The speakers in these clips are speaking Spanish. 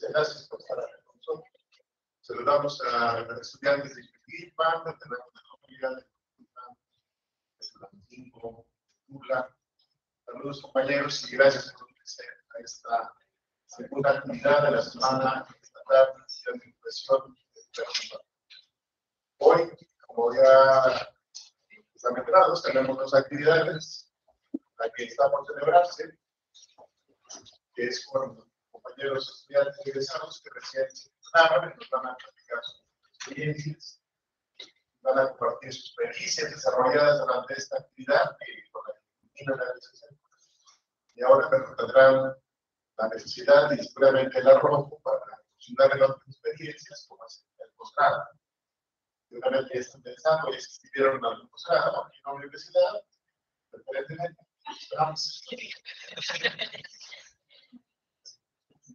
Muchas gracias por estar aquí con nosotros. Saludamos a los estudiantes de Jiquilpan, de la Comunidad de Tulancingo, Tula. Saludos, compañeros, y gracias por unirse a esta segunda actividad de la Semana Estatal de Educación. Hoy, como ya están enterados, tenemos dos actividades. La que está por celebrarse, que es con compañeros estudiantes egresados que recién se entrenaron y nos van a platicar sus experiencias, van a compartir sus experiencias desarrolladas durante esta actividad que con la que culmina la licenciatura. Y ahora tendrán la necesidad y seguramente el arrojo para funcionar en otras experiencias como es el posgrado. Seguramente ya están pensando y se inscribieron en algún posgrado aquí en la universidad, preferentemente. Esperamos.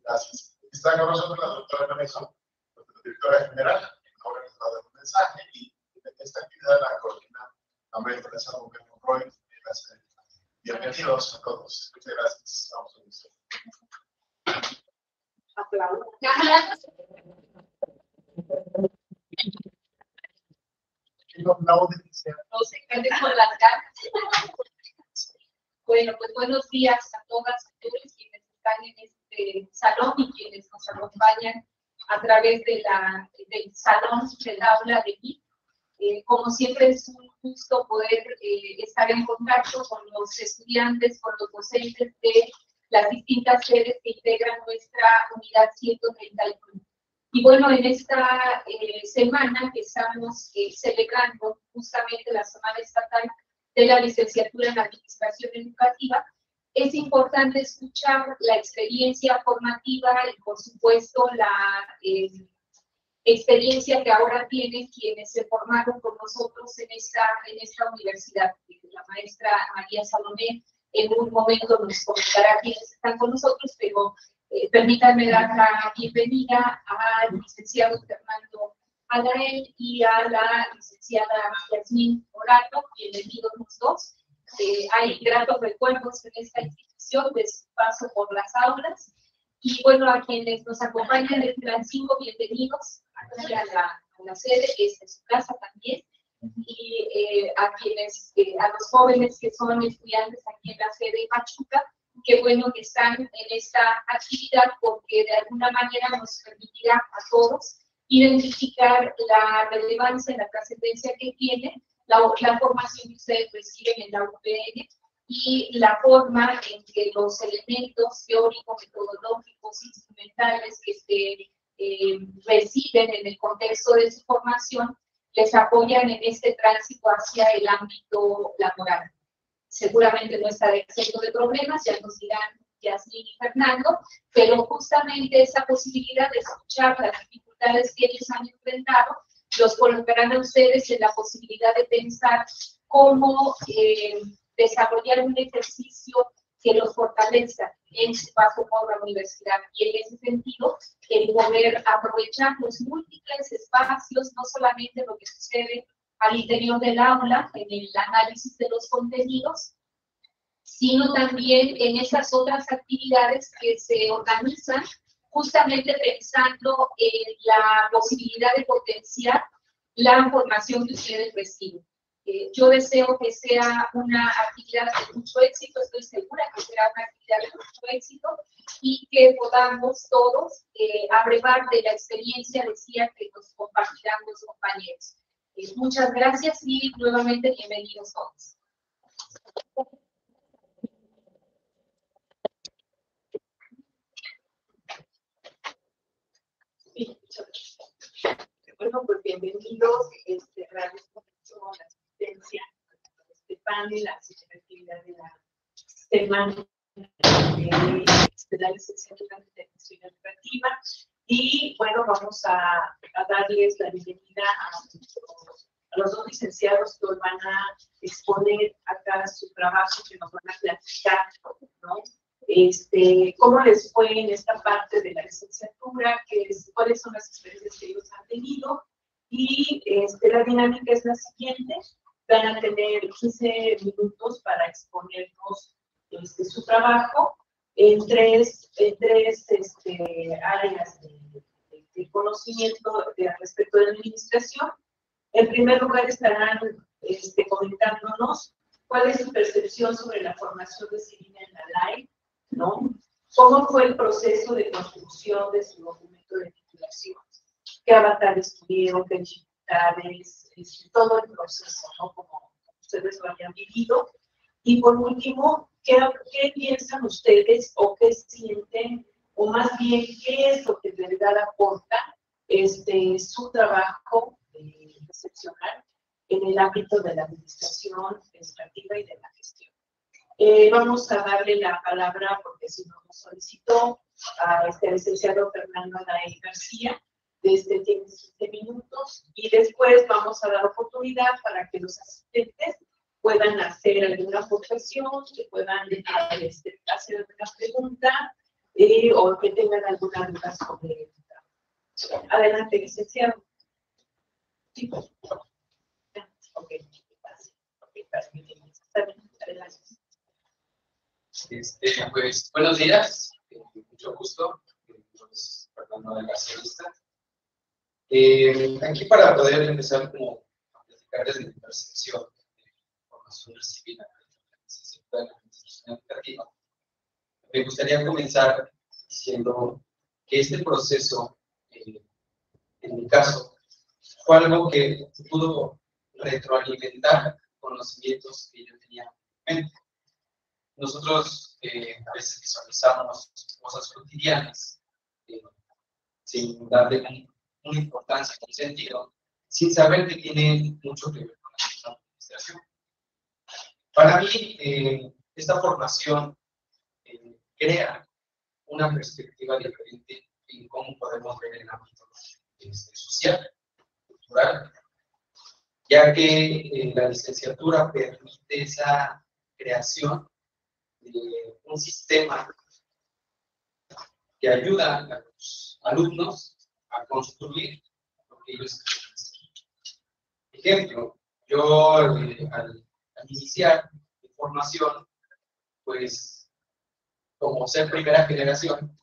Gracias. Está con nosotros la doctora Vanessa, la directora general, que ahora nos va a dar un mensaje y esta actividad la coordina la maestra Salomé Monroy en la sede. Bienvenidos a todos. Muchas gracias. Vamos a iniciar. Aplausos. No se quede con las ganas. Bueno, pues buenos días a todas y todos quienes están en este salón y quienes nos acompañan a través del salón del aula de aquí. Como siempre es un gusto poder estar en contacto con los estudiantes, con los docentes de las distintas sedes que integran nuestra unidad 131. Y bueno, en esta semana que estamos celebrando justamente la Semana Estatal de la Licenciatura en Administración Educativa, es importante escuchar la experiencia formativa y, por supuesto, la experiencia que ahora tienen quienes se formaron con nosotros en esta universidad. La maestra María Salomé en un momento nos comentará quiénes están con nosotros, pero permítanme dar la bienvenida al licenciado Fernando Alael y a la licenciada Yasmín Morato. Bienvenidos los dos. Hay gratos recuerdos en esta institución de su paso por las aulas. Y bueno, a quienes nos acompañan en Tulancingo, bienvenidos aquí a la sede, que es en su casa también. Y a quienes, a los jóvenes que son estudiantes aquí en la sede de Pachuca, qué bueno que están en esta actividad porque de alguna manera nos permitirá a todos identificar la relevancia, la trascendencia que tiene la formación que ustedes reciben en la UPN y la forma en que los elementos teóricos, metodológicos, instrumentales que se reciben en el contexto de su formación les apoyan en este tránsito hacia el ámbito laboral. Seguramente no estará exento de problemas, ya nos dirán Yasmín y Fernando, pero justamente esa posibilidad de escuchar las dificultades que ellos han enfrentado los colocarán a ustedes en la posibilidad de pensar cómo desarrollar un ejercicio que los fortalezca en su paso por la universidad. Y en ese sentido, el poder aprovechar los múltiples espacios, no solamente lo que sucede al interior del aula, en el análisis de los contenidos, sino también en esas otras actividades que se organizan justamente pensando en la posibilidad de potenciar la formación que ustedes reciben. Yo deseo que sea una actividad de mucho éxito, estoy segura que será una actividad de mucho éxito y que podamos todos abrevar de la experiencia, decía, que nos compartirán los compañeros. Muchas gracias y nuevamente bienvenidos todos. Bueno, pues bienvenidos. Agradezco mucho la asistencia a este panel, la actividad de la semana de la licenciatura en Administración Educativa. Y bueno, vamos a darles la bienvenida a los dos licenciados que hoy van a exponer acá su trabajo, que nos van a platicar, ¿no? Cómo les fue en esta parte de la licenciatura, cuáles son las experiencias que ellos han tenido, y la dinámica es la siguiente: van a tener 15 minutos para exponernos su trabajo. en tres áreas de conocimiento respecto de la administración. En primer lugar, estarán comentándonos cuál es su percepción sobre la formación recibida en la LAE, ¿no? ¿Cómo fue el proceso de construcción de su documento de titulación? ¿Qué avatares tuvieron? ¿Qué dificultades? Todo el proceso, ¿no? Como ustedes lo hayan vivido. Y por último, ¿qué piensan ustedes o qué sienten? O más bien, ¿qué es lo que de verdad aporta su trabajo excepcional en el ámbito de la administración administrativa y de la gestión? Vamos a darle la palabra, porque si no nos solicitó, a licenciado Fernando Anael García. Tiene 15 minutos y después vamos a dar oportunidad para que los asistentes puedan hacer alguna aportación, que puedan hacer alguna pregunta o que tengan alguna duda sobre el trabajo. Adelante, licenciado. Sí. Ok, adelante. Pues, buenos días, mucho gusto, pues, Fernando de García. Aquí para poder empezar como a platicarles de mi percepción de formación recibida en la institución educativa, me gustaría comenzar diciendo que este proceso, en mi caso, fue algo que pudo retroalimentar conocimientos que yo tenía en mente. Nosotros a veces visualizamos cosas cotidianas sin darle una importancia, un sentido, sin saber que tiene mucho que ver con la administración. Para mí, esta formación crea una perspectiva diferente en cómo podemos ver el ámbito social, cultural, ya que la licenciatura permite esa creación de un sistema que ayuda a los alumnos a construir lo que ellos quieren hacer. Ejemplo, yo al iniciar mi formación, pues como ser primera generación,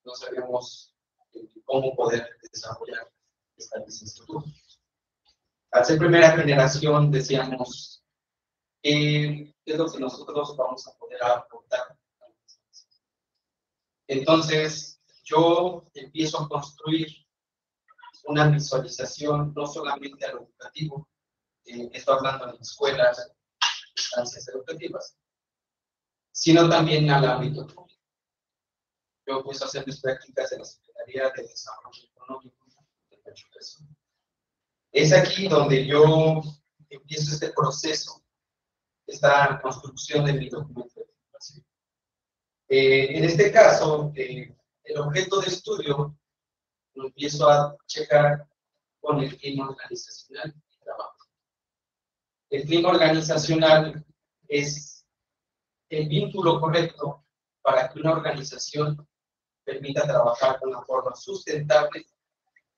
no sabíamos cómo poder desarrollar esta licenciatura. Al ser primera generación decíamos qué es lo que nosotros vamos a poder aportar. Entonces, yo empiezo a construir una visualización no solamente a lo educativo, estoy hablando en escuelas, instancias educativas, sino también al ámbito público. Yo empiezo a hacer mis prácticas en la Secretaría de Desarrollo Económico de Pachuca. Es aquí donde yo empiezo este proceso, esta construcción de mi documento de titulación. En este caso, el objeto de estudio lo empiezo a checar con el clima organizacional y trabajo. El clima organizacional es el vínculo correcto para que una organización permita trabajar de una forma sustentable,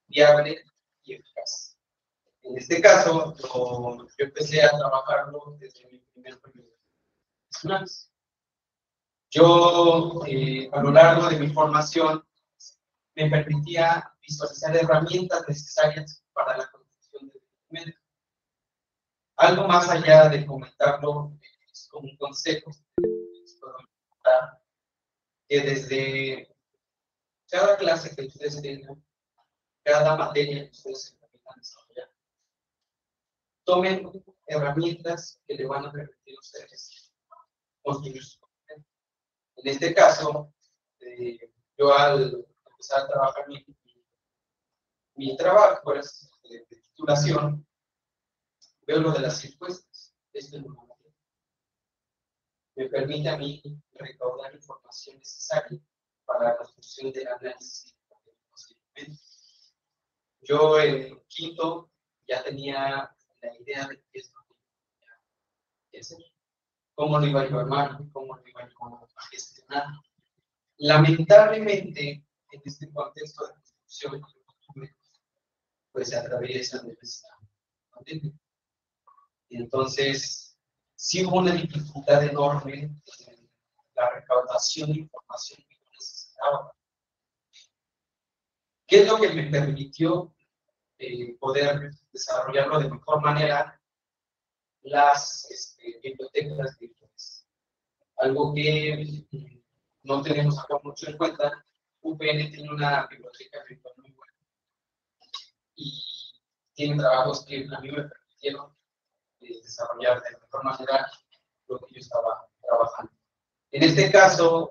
viable y eficaz. En este caso, yo empecé a trabajarlo desde mi primer periodo profesional. Yo, a lo largo de mi formación, me permitía visualizar herramientas necesarias para la construcción del documento. Algo más allá de comentarlo como un consejo, que desde cada clase que ustedes tengan, cada materia que ustedes se permitan desarrollar, tomen herramientas que le van a permitir a ustedes construir su documento. En este caso, yo al empezar a trabajar mi trabajo pues, de titulación, veo lo de las encuestas. Esto me permite a mí recaudar información necesaria para la construcción del análisis del procedimiento. Yo en quinto ya tenía la idea de qué es lo que tenía que hacer, cómo lo iba yo a armar, cómo lo iba yo a gestionar. Lamentablemente, en este contexto de construcción, pues se atraviesan de esta pandemia. Y entonces, sí hubo una dificultad enorme en la recaudación de información que yo necesitaba. ¿Qué es lo que me permitió poder desarrollarlo de mejor manera? Las bibliotecas virtuales. Algo que no tenemos acá mucho en cuenta. UPN tiene una biblioteca virtual muy buena y tiene trabajos que a mí me permitieron desarrollar de mejor manera lo que yo estaba trabajando. En este caso,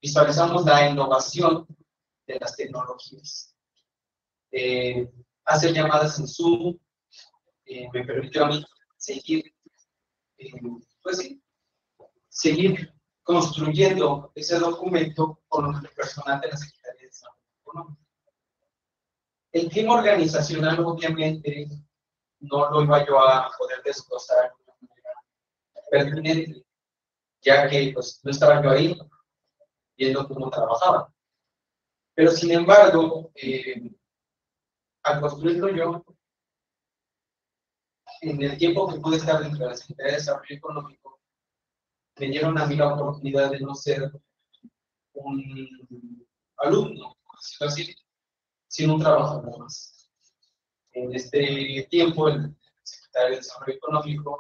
visualizamos la innovación de las tecnologías. Hacer llamadas en Zoom me permitió a mí seguir, pues sí, seguir construyendo ese documento con el personal de la Secretaría de Desarrollo Económico. El clima organizacional, obviamente, no lo iba yo a poder desglosar de una manera pertinente, ya que pues, no estaba yo ahí viendo cómo trabajaba. Pero, sin embargo, al construirlo yo, en el tiempo que pude estar dentro de la Secretaría de Desarrollo Económico, me dieron a mí la oportunidad de no ser un alumno, por decirlo así, sino un trabajador más. En este tiempo, el Secretario de Desarrollo Económico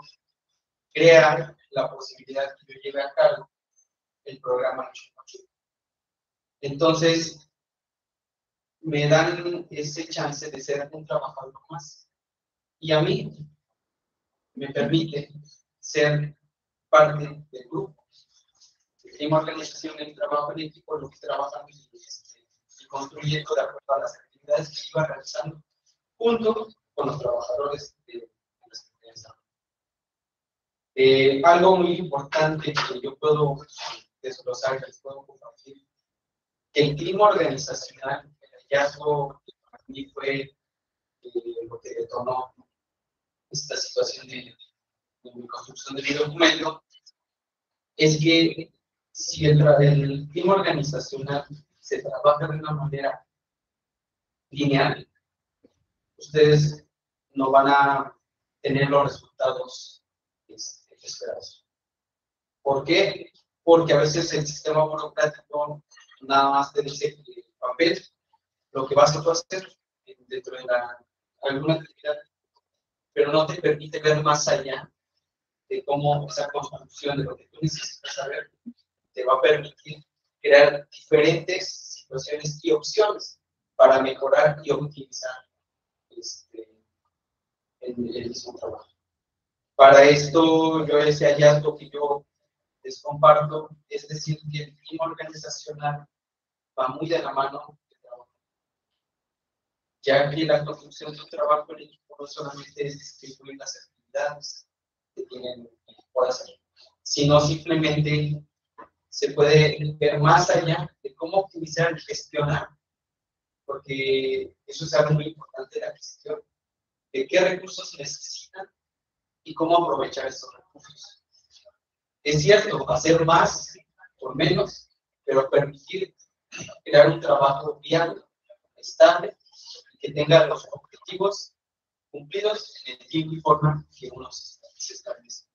crea la posibilidad que yo lleve a cabo el programa Chupachu. Entonces, me dan ese chance de ser un trabajador más. Y a mí me permite ser parte del grupo. En organización, en trabajo en equipo, lo que trabajando y construyendo de acuerdo a las actividades que iba realizando junto con los trabajadores de las empresas. Algo muy importante que yo puedo desglosar, que les puedo compartir, que el clima organizacional, el hallazgo para mí fue lo que detonó esta situación de mi construcción de mi documento, es que si el clima organizacional se trabaja de una manera lineal, ustedes no van a tener los resultados esperados. ¿Por qué? Porque a veces el sistema burocrático nada más te dice que papel, lo que vas a hacer dentro de alguna actividad, pero no te permite ver más allá de cómo esa construcción de lo que tú necesitas saber te va a permitir crear diferentes situaciones y opciones para mejorar y optimizar el mismo trabajo. Para esto, yo ese hallazgo que yo les comparto, es decir, que el clima organizacional va muy de la mano del trabajo, ya que la construcción de un trabajo en equipo no solamente es distribuir las actividades que tienen por hacer, sino simplemente se puede ver más allá de cómo optimizar y gestionar, porque eso es algo muy importante de la gestión, de qué recursos se necesitan y cómo aprovechar esos recursos. Es cierto, hacer más por menos, pero permitir crear un trabajo viable, estable, que tenga los objetivos cumplidos en el tiempo y forma que uno se establece.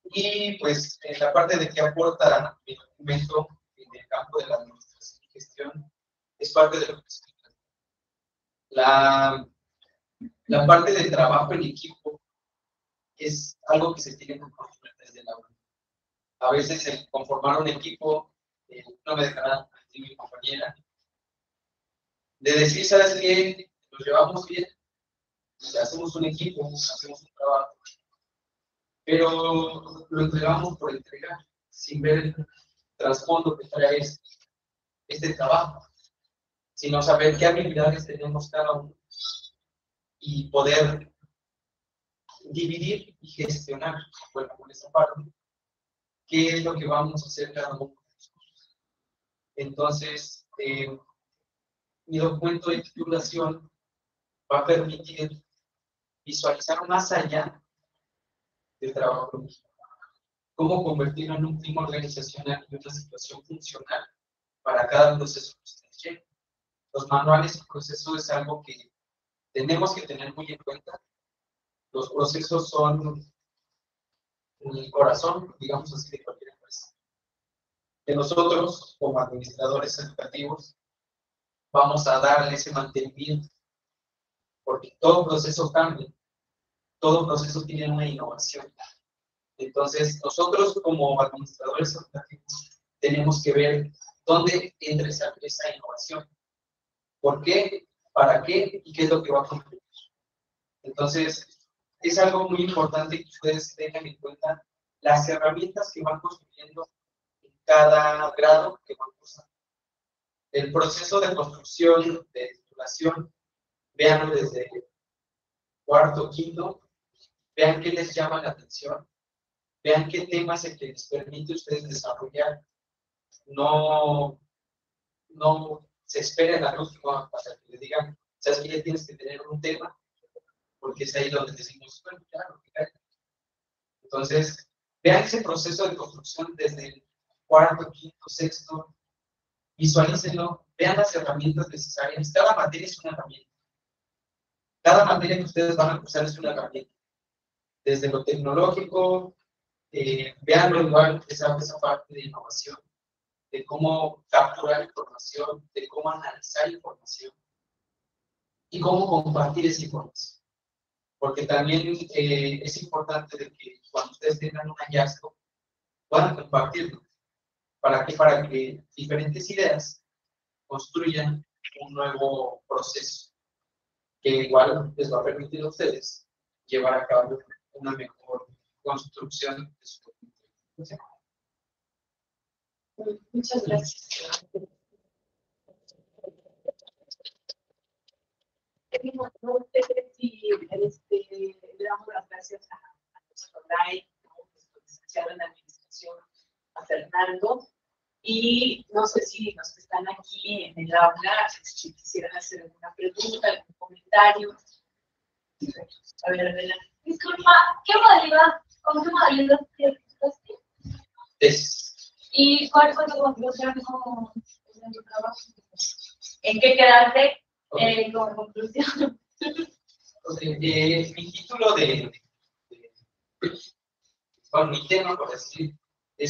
Y pues en la parte de qué aporta mi documento en el campo de la administración y gestión, es parte de lo que estoy hablando. La parte del trabajo en equipo es algo que se tiene que construir desde el aula. A veces el conformar un equipo, no me dejará decir mi compañera, de decir, ¿sabes qué? Nos llevamos bien, hacemos un equipo, hacemos un trabajo, pero lo entregamos por entregar, sin ver el trasfondo que trae este trabajo, sino saber qué habilidades tenemos cada uno y poder dividir y gestionar, bueno, con esa parte, qué es lo que vamos a hacer cada uno. Entonces, mi documento de titulación va a permitir visualizar más allá del trabajo, cómo convertirlo en un clima organizacional y una situación funcional para cada proceso que ustedes lleven. Los manuales y procesos es algo que tenemos que tener muy en cuenta. Los procesos son el corazón, digamos así, de cualquier empresa. que nosotros, como administradores educativos, vamos a darle ese mantenimiento, porque todo proceso cambia, todo proceso tiene una innovación. Entonces, nosotros como administradores educativos tenemos que ver dónde entra esa innovación, por qué, para qué y qué es lo que va a contribuir. Entonces, es algo muy importante que ustedes tengan en cuenta las herramientas que van construyendo en cada grado que van cursando. El proceso de construcción, de titulación, vean desde cuarto, quinto, vean qué les llama la atención, vean qué temas es que les permite a ustedes desarrollar. No se esperen al último para que les digan, ¿sabes qué? Ya tienes que tener un tema, porque es ahí donde decimos, bueno, claro, claro. Entonces, vean ese proceso de construcción desde el cuarto, quinto, sexto, visualícenlo, vean las herramientas necesarias. Cada materia es una herramienta. Cada materia que ustedes van a cursar es una herramienta. Desde lo tecnológico, veanlo igual, esa parte de innovación, de cómo capturar información, de cómo analizar información y cómo compartir esa información. Porque también es importante de que cuando ustedes tengan un hallazgo, puedan compartirlo. ¿Para qué? Para que diferentes ideas construyan un nuevo proceso que igual les va a permitir a ustedes llevar a cabo una mejor construcción de su documento. Muchas gracias. No sé si le damos las gracias a nuestro Ray, nuestro licenciado en administración, a Fernando, y no sé si los que están aquí en el aula si quisieran hacer alguna pregunta, algún comentario. A ver, adelante. Disculpa, ¿con qué modalidad te registraste? ¿Y cuál fue tu conclusión en tu trabajo? ¿En qué quedaste como conclusión? Mi título bueno, mi tema, por decir,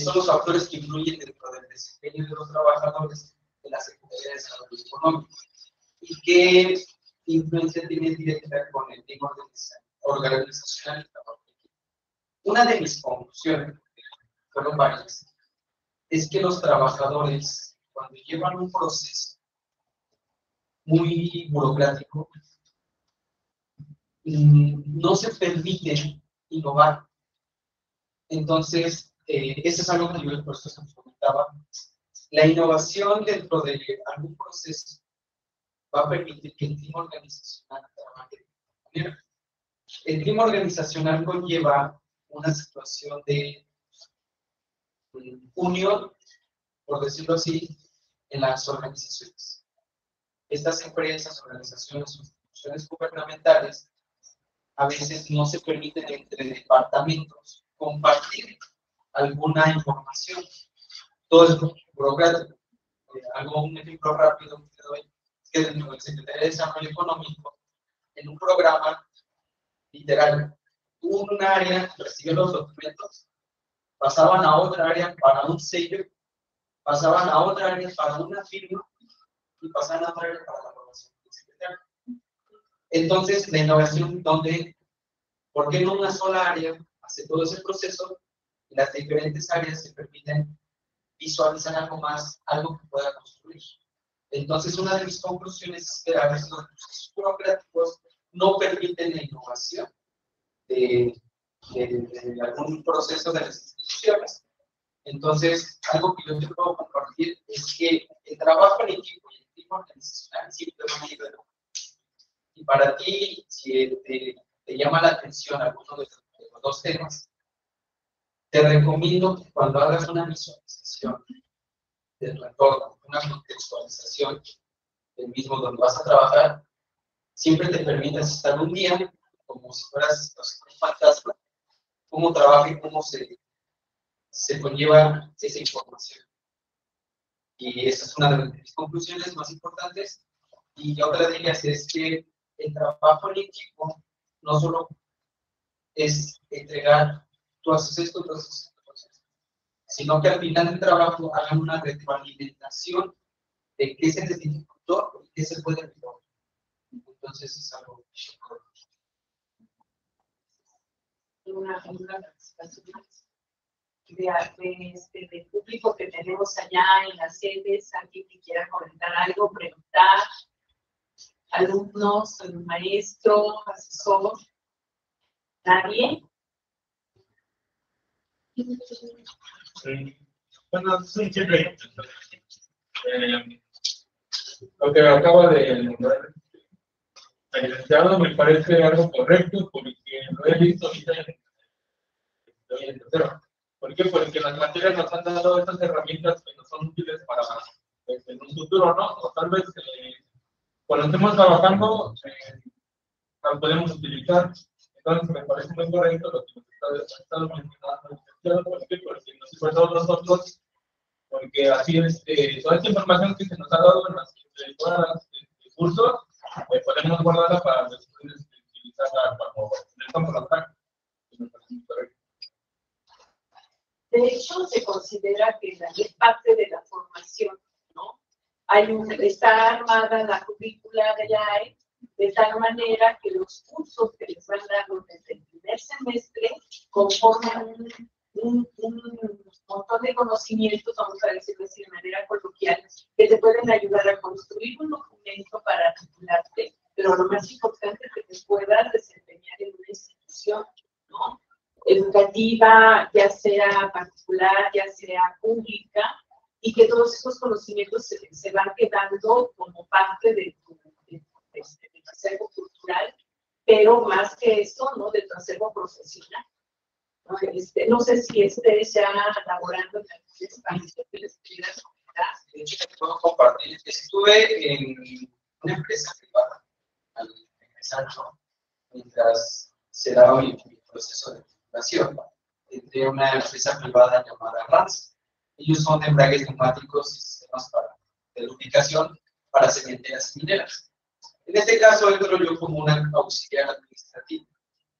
son los factores que influyen dentro del desempeño de los trabajadores de la Secretaría de Desarrollo Económico y qué influencia tiene directa con el tema organizacional y trabajo. Una de mis conclusiones, fueron varias, es que los trabajadores, cuando llevan un proceso muy burocrático, no se permiten innovar. Entonces, eso es algo que yo por eso les comentaba. La innovación dentro de algún proceso va a permitir que el clima organizacional trabaje de manera. El clima organizacional conlleva una situación de unión, por decirlo así, en las organizaciones. Estas empresas, organizaciones, instituciones gubernamentales a veces no se permiten entre departamentos compartir alguna información. Todo es burocrático. Un ejemplo rápido que doy es que dentro del Secretaría de Desarrollo Económico, en un programa literal, un área recibió los documentos, pasaban a otra área para un sello, pasaban a otra área para una firma y pasaban a otra área para la aprobación del secretario. Entonces, la innovación, ¿por qué no una sola área hace todo ese proceso y las diferentes áreas se permiten visualizar algo más, algo que pueda construir? Entonces, una de mis conclusiones es que a veces los procesos burocráticos no permiten la innovación de algún proceso de las instituciones. Entonces, algo que yo te puedo compartir es que el trabajo en equipo y el equipo organizacional siempre van a ir de nuevo. Y para ti, si te llama la atención alguno de los dos temas, te recomiendo que cuando hagas una visualización de tu entorno, una contextualización del mismo donde vas a trabajar, siempre te permitas estar un día como si fueras un fantasma, cómo trabaja y cómo se conlleva esa información. Y esa es una de mis conclusiones más importantes. Y otra de ellas es que el trabajo en equipo no solo es entregar, tú haces esto, sino que al final del trabajo hagan una retroalimentación de qué se les dificultó y qué se puede mejorar. Entonces es algo una participación del público que tenemos allá en las sedes, alguien que quiera comentar algo, preguntar, alumnos, algún maestro, asesor, nadie. Bueno, sí, siempre. Lo que acaba de nombrar el licenciado me parece algo correcto porque lo he visto ahorita en el tercero. ¿Por qué? Porque las materias nos han dado estas herramientas que nos son útiles para en un futuro, ¿no? O tal vez cuando estemos trabajando las podemos utilizar. Entonces me parece muy correcto lo que nos está mencionando el licenciado. ¿Por qué? Porque nos esforzamos nosotros, porque así toda esta información que se nos ha dado en todos los cursos, podemos guardarla para después utilizarla cuando empezamos a trabajar. De hecho, se considera que es parte de la formación, ¿no? Está armada la currícula de la AE de tal manera que los cursos que les van dando desde el primer semestre conforman un montón de conocimientos, vamos a decirlo así de manera coloquial, que te pueden ayudar a construir un documento para articularte, pero lo más importante es que te puedas desempeñar en una institución, ¿no? Educativa, ya sea particular, ya sea pública, y que todos esos conocimientos se van quedando como parte de tu acervo cultural, pero más que eso, ¿no? De tu acervo profesional. No sé si ya laborando en algún país que les quiera comentar. Puedo compartir. Estuve en una empresa privada al empezar, ¿no? Mientras se daba mi proceso de titulación. Entré a una empresa privada llamada RANS. Ellos son embragues neumáticos y sistemas de lubricación para cementeras y mineras. En este caso entro yo como un auxiliar administrativo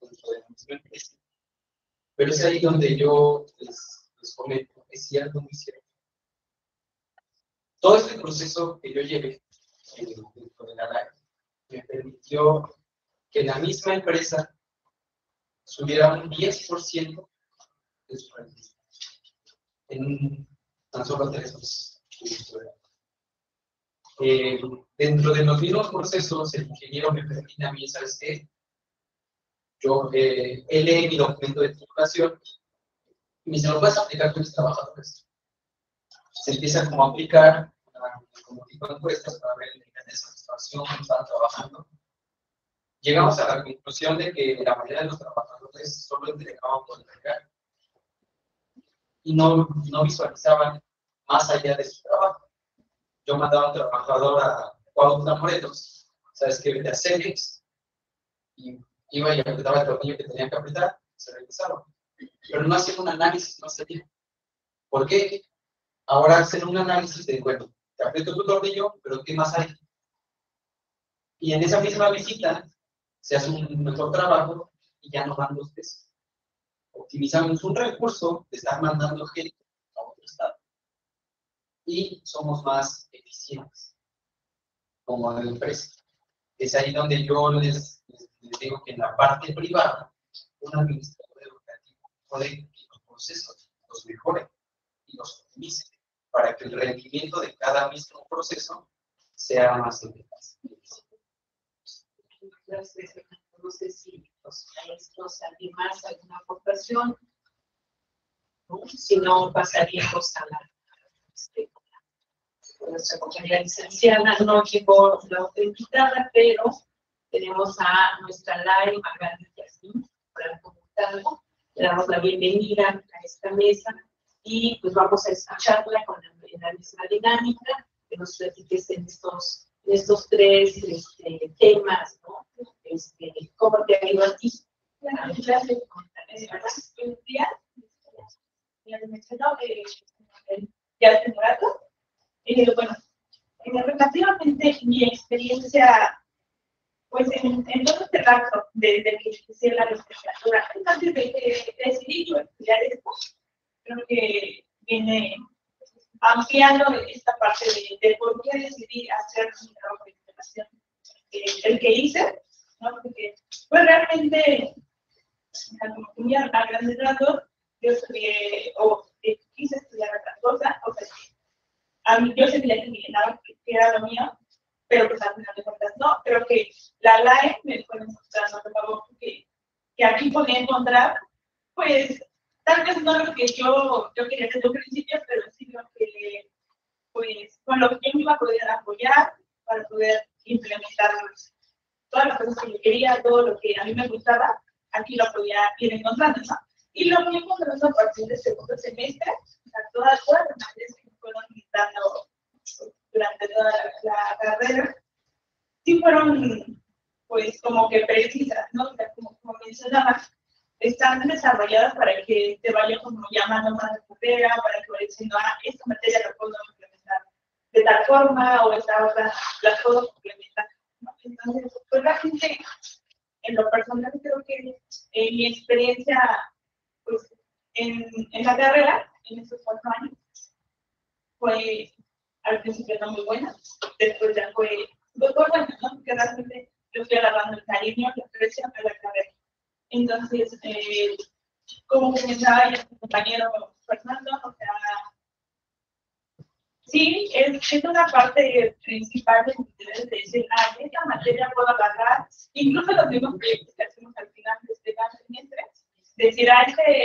dentro de la misma empresa. Pero es ahí donde yo les comento, es cierto, muy cierto. Todo este proceso que yo llevé dentro de la LAE me permitió que la misma empresa subiera un 10% de su rendimiento en tan solo 3 meses. Dentro de los mismos procesos, el ingeniero me permite a mí, ¿sabes qué? Yo lee mi documento de titulación y me dice, ¿lo puedes aplicar con mis trabajadores? Se empieza como a aplicar como tipo de encuestas para ver en qué satisfacción están trabajando. Llegamos a la conclusión de que la mayoría de los trabajadores solo entregaban por entregar y no visualizaban más allá de su trabajo. Yo mandaba a un trabajador a Cuautla, Morelos, ¿sabes qué? Vete a Cemex, y iba y apretaba el tornillo que tenía que apretar, se regresaba. Pero no hacían un análisis más allá. ¿Por qué? Ahora hacen un análisis de, bueno, te aprieto tu tornillo, pero ¿qué más hay? Y en esa misma visita se hace un mejor trabajo y ya no dan los pesos. Optimizamos un recurso de estar mandando gente a otro estado. Y somos más eficientes como empresa. Es ahí donde yo les digo que en la parte privada, un administrador educativo puede que los procesos los mejore y los optimice para que el rendimiento de cada mismo proceso sea más eficaz. No sé si los maestros alguien más, alguna aportación, ¿no? Si no, pasaríamos a la nuestra compañera licenciada. No llegó la otra invitada, pero tenemos a nuestra Lai Magali Yasmin para comentar algo. Le damos la bienvenida a esta mesa y pues vamos a escucharla con la misma dinámica que nos platiques en estos tres temas, ¿no? ¿Cómo te ha ido a ti? Buenos días. Ya les mencionó, ya hace un rato. Bueno, relativamente mi experiencia, pues en todo este rato, desde que inicié la licenciatura, antes de decidir yo estudiar esto, creo que viene ampliando esta parte de por qué decidí hacer mi trabajo de investigación, el que hice, ¿no? Porque pues realmente, como muy a grandes rasgos, yo estudié, quise estudiar otra cosa, o sea, a mí yo sentía que era lo mío, pero pues al final de cuentas no. Creo que la LAE me fue demostrando por favor que aquí podía encontrar, pues, tal vez no lo que yo quería desde un principio, pero sí lo que, pues, con lo que yo me iba a poder apoyar para poder implementar todas las cosas que yo quería, todo lo que a mí me gustaba, aquí lo podía ir encontrando, ¿no? Y lo fui encontrando a partir del segundo semestre, o sea, todas las materias que me fueron dando durante toda la carrera, sí fueron, pues, como que precisas, ¿no? O sea, como mencionaba, están desarrolladas para que te vaya como llamando más la carrera, para que vayas diciendo, esta materia la puedo implementar de tal forma, o esta otra la puedo complementar, ¿no? Entonces, pues realmente, en lo personal, creo que mi experiencia, pues, en la carrera, en estos 4 años, fue al principio no muy buena, después ya fue buena, ¿no? Porque realmente yo estoy agarrando el cariño, la aprecio a la carrera. Entonces, como comentaba ya mi compañero Fernando, o sea, sí, es una parte principal de mi interés de decir, esta materia puedo agarrar, incluso los mismos proyectos que hacemos al final de este semestre, decir,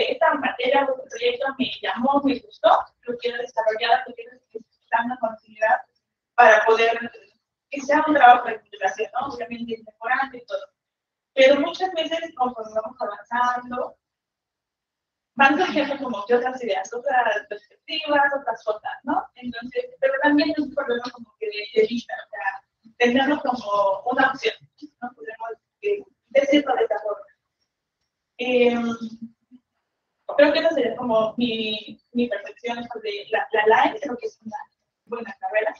esta materia o este proyecto me llamó, me gustó, lo quiero desarrollar, lo quiero dando continuidad para poder que sea un trabajo de investigación, ¿no? Obviamente mejorando y todo. Pero muchas veces, conforme vamos avanzando, van surgiendo como que otras ideas, otras perspectivas, otras cosas, ¿no? Entonces, pero también es un problema como que de vista, o sea, tenerlo como una opción, ¿no? Podemos decirlo de esta forma. Creo que esa sería como mi percepción sobre la LAE, creo que es una buena carrera,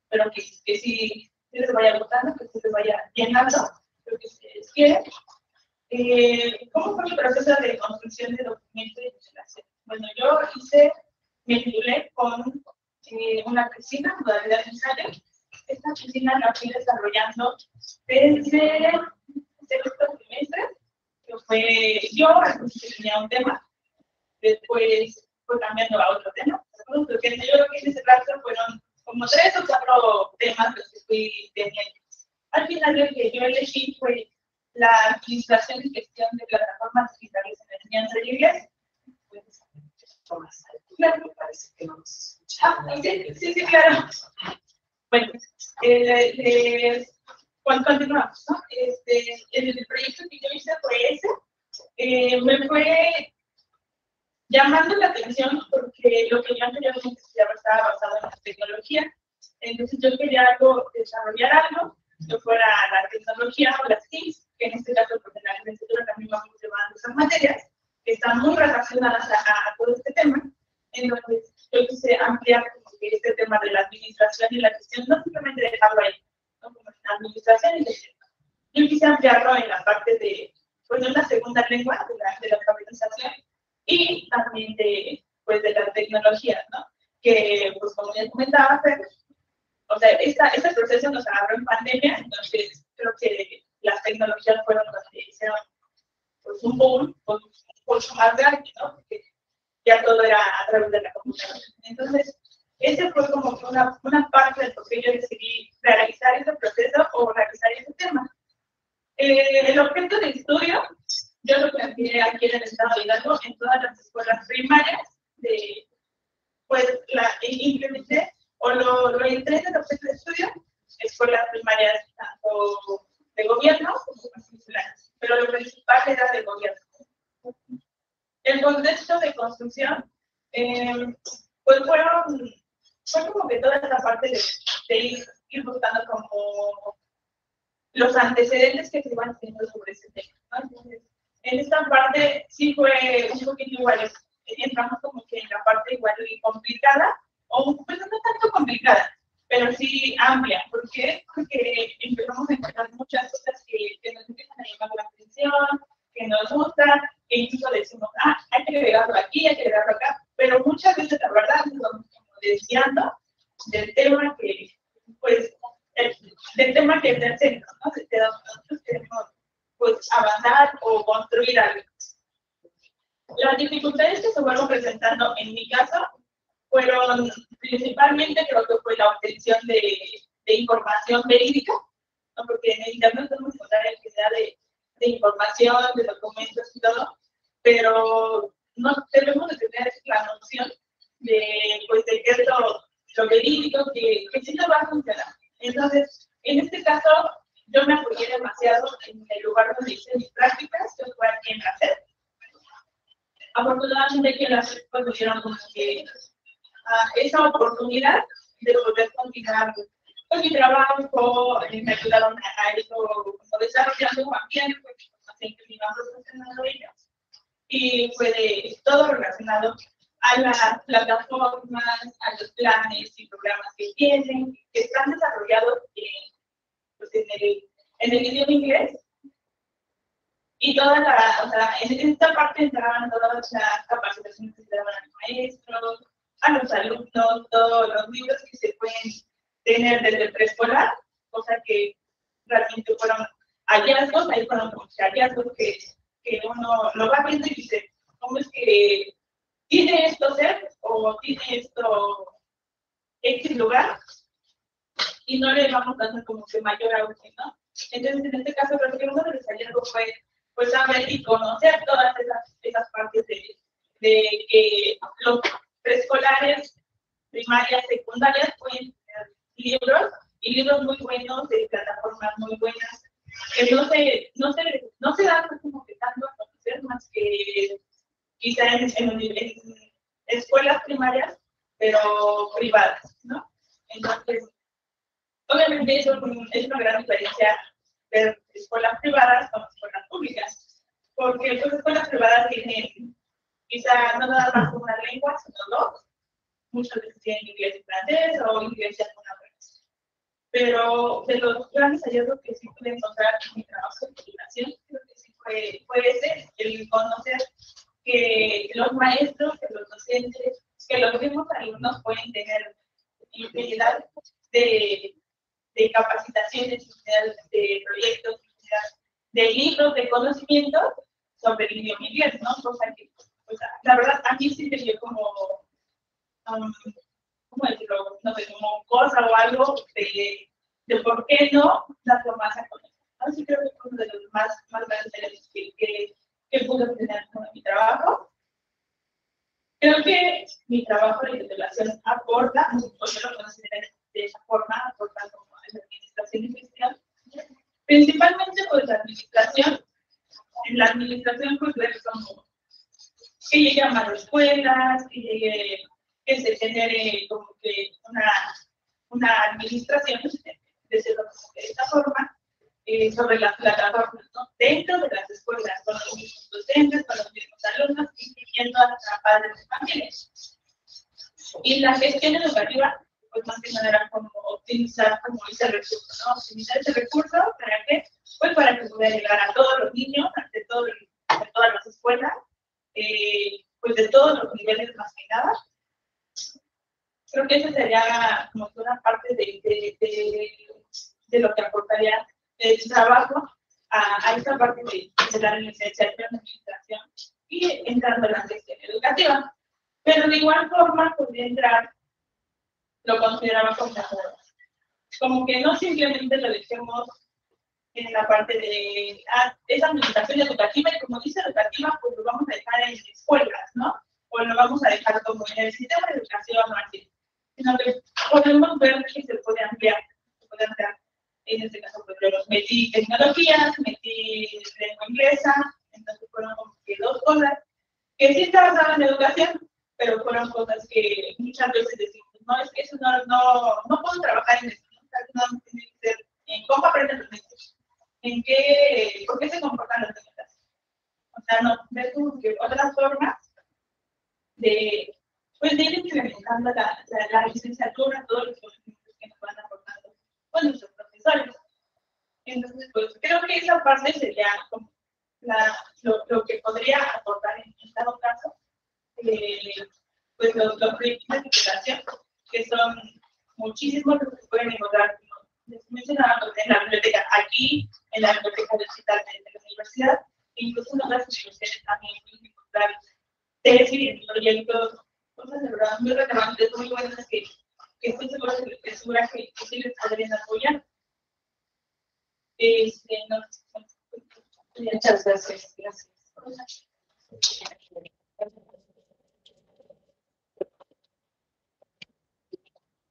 pero que sí les vaya gustando, que sí les vaya llenando, lo que ustedes quieren. ¿Cómo fue mi proceso de construcción de documento de investigación? Bueno, yo me titulé con una piscina, modalidad de ensayo. Esta piscina la fui desarrollando desde el segundo semestre, que fue yo, al principio tenía un tema, después fue cambiando a otro tema. Porque yo creo que en ese caso fueron como 3 o 4 temas los que fui teniendo. Al final lo que yo elegí fue la administración y gestión de plataformas digitales en enseñanza libre. Claro, me parece que no nos escuchamos. Sí, claro. Bueno, continuamos, ¿no? El proyecto que yo hice fue ese. Me fue llamando la atención porque lo que yo anteriormente estudiaba estaba basado en la tecnología. Entonces yo quería desarrollar algo que fuera la tecnología o las TICs, que en este caso pues en la licenciatura también vamos llevando esas materias, que están muy relacionadas a todo este tema. Entonces yo quise ampliar como que este tema de la administración y la gestión, no simplemente dejarlo ahí, ¿no? Como la administración y gestión. Yo quise ampliarlo en la parte de, pues, una segunda lengua de la alfabetización y también de las tecnologías, ¿no? Que, pues, como ya comentaba, o sea, este proceso nos agarró en pandemia, entonces creo que las tecnologías fueron las que hicieron, pues, un boom, mucho más grande, ¿no? Porque ya todo era a través de la computadora. Entonces, ese fue como que una parte de por qué yo decidí realizar ese proceso o realizar ese tema. El objeto de estudio, yo lo planteé aquí en el estado de Hidalgo, en todas las escuelas primarias, pues implementé o lo entré en el objeto de estudio, escuelas primarias tanto de gobierno como particulares, pero lo principal era de gobierno. El contexto de construcción, pues fue como que toda esta parte de ir buscando como los antecedentes que se iban haciendo sobre ese tema, ¿no? Entonces, en esta parte sí fue un poquito igual, entramos como que en la parte igual y complicada, o pues no tanto complicada, pero sí amplia. ¿Por qué? Porque empezamos a encontrar muchas cosas que nos empiezan a llamar la atención, que nos gustan, que incluso decimos, hay que agregarlo aquí, hay que agregarlo acá, pero muchas veces la tema que es del centro, ¿no? De donde nosotros queremos, pues, avanzar o construir algo. Las dificultades que se fueron presentando en mi caso fueron principalmente, creo que fue la obtención de información verídica, ¿no? Porque en el internet podemos encontrar cantidad de información, de documentos y todo, pero no debemos de tener la noción de, pues, de qué es lo verídico, que sí no va a funcionar. Entonces, en este caso, yo me apoyé demasiado en el lugar donde hice mis prácticas, que fue aquí en la SED. Afortunadamente que las pues me dieron como que esa oportunidad de poder continuar con mi trabajo, me ayudaron a eso, como desarrollando un ambiente, así que me iban profesionando ellos. Y fue de todo relacionado a las plataformas, a los planes y programas que tienen, que están desarrollados pues en el idioma inglés. Y toda o sea, en esta parte entraban todas las capacitaciones que se daban a los maestros, a los alumnos, todos los libros que se pueden tener desde el preescolar, cosa que realmente fueron hallazgos, ahí fueron hallazgos que uno lo va viendo y dice, ¿cómo es que tiene esto ser o tiene esto X lugar? Y no le vamos dando como que mayor auge, ¿no? Entonces, en este caso, creo que uno de los hallazgos fue pues saber y conocer todas esas partes de que los preescolares, primarias, secundarias pueden tener libros, y libros muy buenos, de plataformas muy buenas, que no se dan como que tanto a conocer, más que quizá en escuelas primarias, pero privadas, ¿no? Entonces, obviamente eso es una gran diferencia de escuelas privadas con escuelas públicas, porque pues escuelas privadas tienen quizá no nada más una lengua, sino dos, muchas veces tienen inglés y francés o inglés y alguna otra. Pero de los grandes hallazgos que sí pude encontrar en mi trabajo de titulación, creo que sí fue ese, el conocer que los maestros, que los docentes, que los mismos alumnos pueden tener infinidad de capacitaciones, de proyectos, de libros, de conocimientos sobre el idioma inglés, ¿no? Cosa que, pues, la verdad, a mí sí me dio como, ¿cómo decirlo? No sé, como cosa o algo de por qué no darlo más a conocer. Así creo que es uno de los más grandes que pude obtener con mi trabajo. Creo que mi trabajo de titulación aporta, o yo lo considero de esa forma, aporta como a la administración industrial. Principalmente, pues, la administración. En la administración, pues, ver como que llegue a más escuelas, que se genere como que una administración, decirlo de esta forma, sobre las plataformas, ¿no? Dentro de las escuelas, con los mismos docentes, con los mismos alumnos, incluyendo a las padres de familias. Y la gestión educativa, pues más que nada era como optimizar como ese recurso, ¿no? Optimizar ese recurso, ¿para qué? Pues para que pudiera llegar a todos los niños, de todas las escuelas, pues de todos los niveles más que nada. Creo que esa sería como una parte de lo que aportaría el trabajo a esta parte de la licenciatura en administración y entrando en la gestión educativa. Pero de igual forma podría entrar, lo consideraba como que no simplemente lo dejemos en la parte de esa administración educativa, y como dice educativa, pues lo vamos a dejar en escuelas, ¿no? O lo vamos a dejar como en el sistema de educación o así. Sino que podemos ver que se puede ampliar, en este caso, pues yo metí tecnologías, metí lengua inglesa, entonces fueron como que dos cosas que sí estaban basadas en educación, pero fueron cosas que muchas veces decimos, no, es que eso no puedo trabajar en eso, no tiene que ser en cómo aprenden los niños, por qué se comportan los niños. O sea, no, ver como que otras formas de ir implementando la licenciatura, todos los conocimientos que nos van aportando con nuestros profesores. Entonces, pues creo que esa parte sería como lo que podría aportar en dado caso, pues los proyectos de titulación, que son muchísimos los que pueden encontrar les mencionaba, pues, en la biblioteca, aquí, en la biblioteca digital de la universidad, incluso en otras universidades también pueden encontrar tesis, proyectos, cosas de verdad muy relevantes, muy buenas que estoy segura que sí les podrían apoyar. Muchas gracias. Gracias.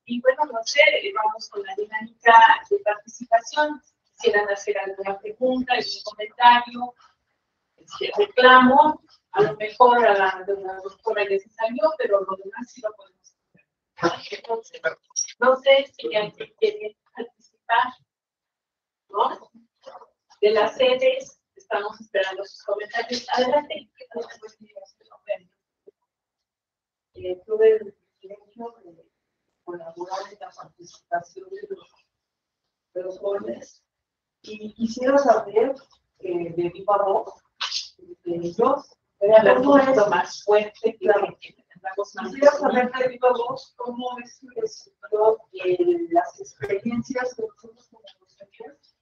Y bueno, no sé, vamos con la dinámica de participación. Quisieran hacer alguna pregunta, algún comentario, reclamo. A lo mejor a la doctora ya se salió, pero lo demás sí lo podemos hacer. Entonces, no sé si alguien quiere participar, ¿no? De las sedes, estamos esperando sus comentarios. Adelante. Tuve el privilegio de colaborar en la participación de los jóvenes y quisiera saber de viva voz de ellos cómo es más fuerte, claro, quisiera saber de viva voz cómo es que resultó las experiencias que nosotros como docentes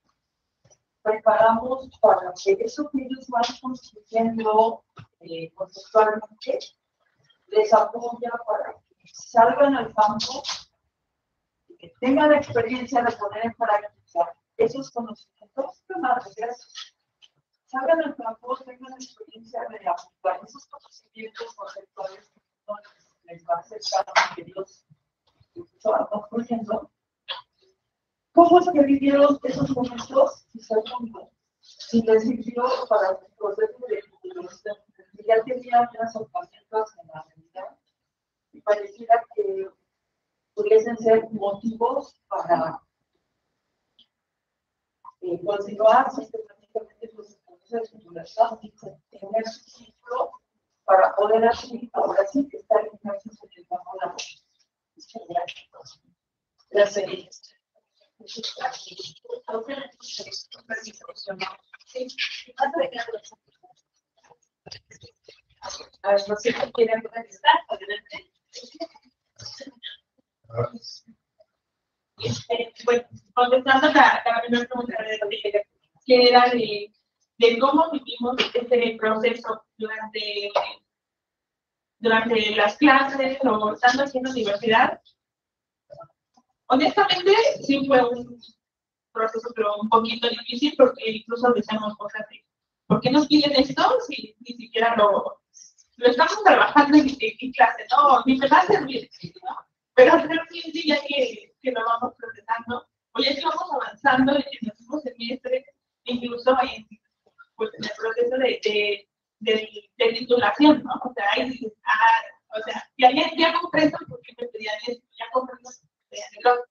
preparamos para que eso que ellos van construyendo conceptualmente les apoya para que salgan al campo y que tengan la experiencia de poner en práctica esos conocimientos, salgan al campo, tengan la experiencia de aplicar esos conocimientos conceptuales que no les va a acercar a que ellos van construyendo. ¿Cómo es que vivieron esos momentos? Y segundo, si les sirvió para el proceso de que ya tenían unas herramientas en la realidad y pareciera que pudiesen ser motivos para continuar sistemáticamente los procesos de universidad y tener su ciclo para poder así, ahora sí que estar inmersos en el campo laboral. Gracias. A ver, no sé si quieren contestar, adelante. Bueno, contestando la primera pregunta que era de cómo vivimos este proceso durante las clases o estando aquí en la universidad. Honestamente, sí fue un proceso, pero un poquito difícil, porque incluso decíamos cosas de, ¿por qué nos piden esto si ni siquiera lo estamos trabajando en clase? No, ni me va a servir, ¿no? Pero realmente ya que lo vamos procesando, o ya que vamos avanzando en el mismo semestre, incluso pues, en el proceso de titulación, ¿no? O sea, ahí dices, o sea, ya comprendo por qué me pedían esto, ya comprendo por qué me pedían el otro.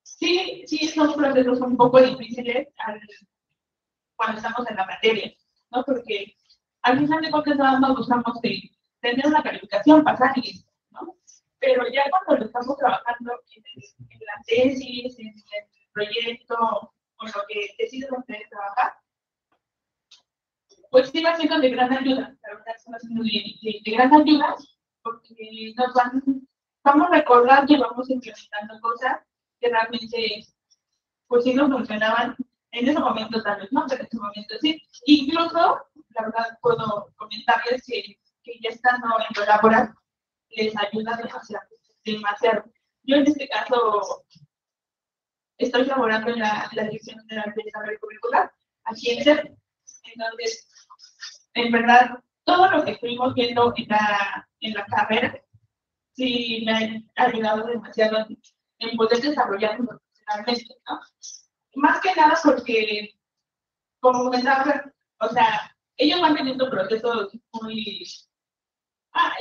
Sí, son procesos un poco difíciles cuando estamos en la materia, ¿no? Porque al final de cuentas nada más buscamos tener una calificación, pasar y listo, ¿no? Pero ya cuando lo estamos trabajando en la tesis, en el proyecto, o lo que deciden ustedes trabajar, pues sí va siendo de gran ayuda, la verdad es que va siendo de gran ayuda, porque vamos recordando y vamos implementando cosas que realmente, pues sí nos funcionaban en ese momento tal vez, ¿no? Pero en ese momento sí. Incluso, la verdad, puedo comentarles que ya estando en lo laboral, les ayuda demasiado. Yo en este caso estoy laborando en la Dirección General de Desarrollo Curricular, aquí en CEP. Entonces, en verdad, todo lo que estuvimos viendo en la carrera, sí me ha ayudado demasiado en poder desarrollarme profesionalmente, ¿no? Más que nada porque, como comentaba, o sea, ellos van teniendo procesos muy,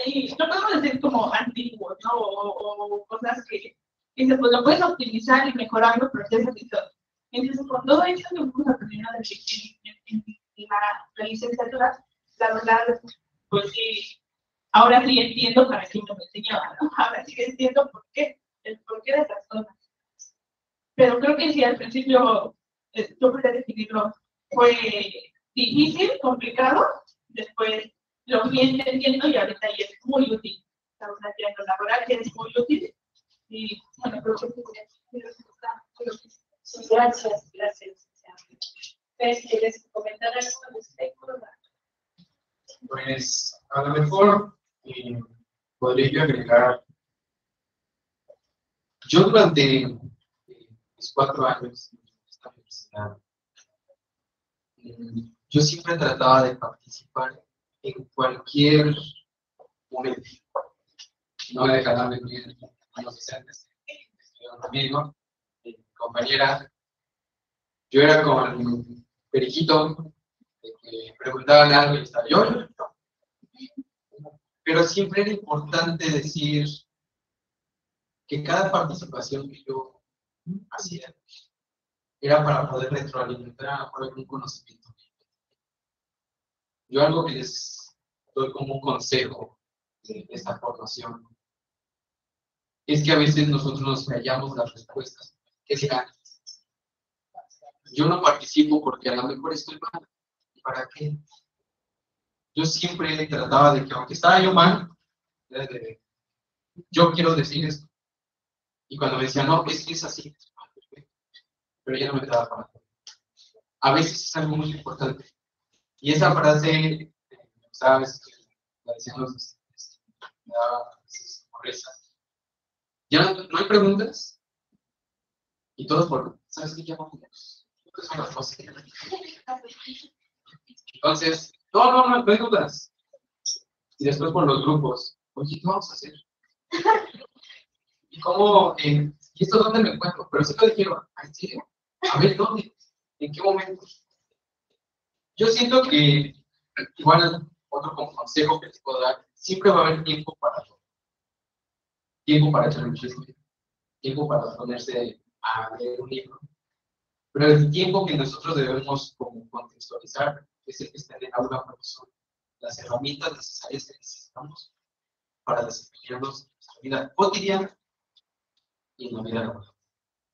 y no podemos decir como antiguos, ¿no? O cosas que dices, pues lo puedes optimizar y mejorar los procesos y todo. Entonces, con todo eso que vamos aprendiendo en la licenciatura, la verdad, pues sí, ahora sí entiendo para qué me lo enseñaban, ¿no? Ahora sí entiendo el porqué de esas cosas. Pero creo que sí, al principio, yo podría definirlo, fue difícil, complicado, después lo fui entendiendo y ahorita ya es muy útil. Estamos haciendo laboral, que es muy útil. Y bueno, creo que sí, Sí, gracias, gracias. ¿Quieres comentar algo al respecto? Pues a lo mejor podría yo agregar, yo durante mis 4 años en esta universidad, yo siempre trataba de participar en cualquier momento. No me dejaban venir a los docentes, estuvieron conmigo, mi compañera. Yo era como el periquito, que preguntaban algo y estaba yo. Pero siempre era importante decir que cada participación que yo hacía era para poder retroalimentar algún conocimiento. Yo algo que les doy como un consejo de esta formación es que a veces nosotros nos fallamos las respuestas. Que será, yo no participo porque a lo mejor estoy mal. ¿Para qué? Yo siempre trataba de que, aunque estaba yo mal, yo quiero decir esto. Y cuando me decían, no, es que es así, pero ya no me daba para. A veces es algo muy importante. Y esa frase, sabes, la decían los docentes, me daba a veces risa. Ya no hay preguntas. Y todos por, ¿sabes qué? Ya vamos. Son las cosas. Entonces, no hay dudas. Y después por los grupos, oye, ¿qué vamos a hacer? ¿Y cómo? ¿Y esto dónde me encuentro? Pero sí lo dijeron, ¿en serio? A ver, ¿dónde? ¿En qué momento? Yo siento que, igual, otro consejo que les puedo dar, siempre va a haber tiempo para todo. Tiempo para echar un chisme, tiempo para ponerse a leer un libro. Pero el tiempo que nosotros debemos como contextualizar es el que está en el aula profesor. Las herramientas necesarias que necesitamos para desempeñarnos en nuestra vida cotidiana y en la vida laboral.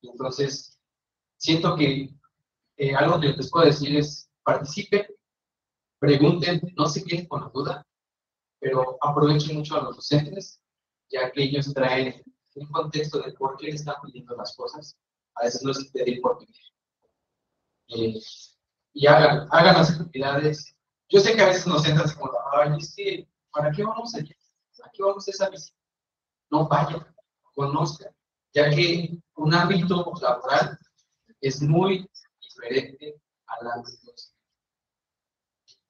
Entonces, siento que algo que les puedo decir es participen, pregunten, no se queden con la duda, pero aprovechen mucho a los docentes, ya que ellos traen un contexto de por qué están pidiendo las cosas. A veces no es pedir por pedir. Y hagan las actividades. Yo sé que a veces nos sientan como, ay, es que, ¿para qué vamos allá? ¿Para qué vamos a esa visita? No vayan, conozcan, ya que un ámbito laboral es muy diferente al ámbito.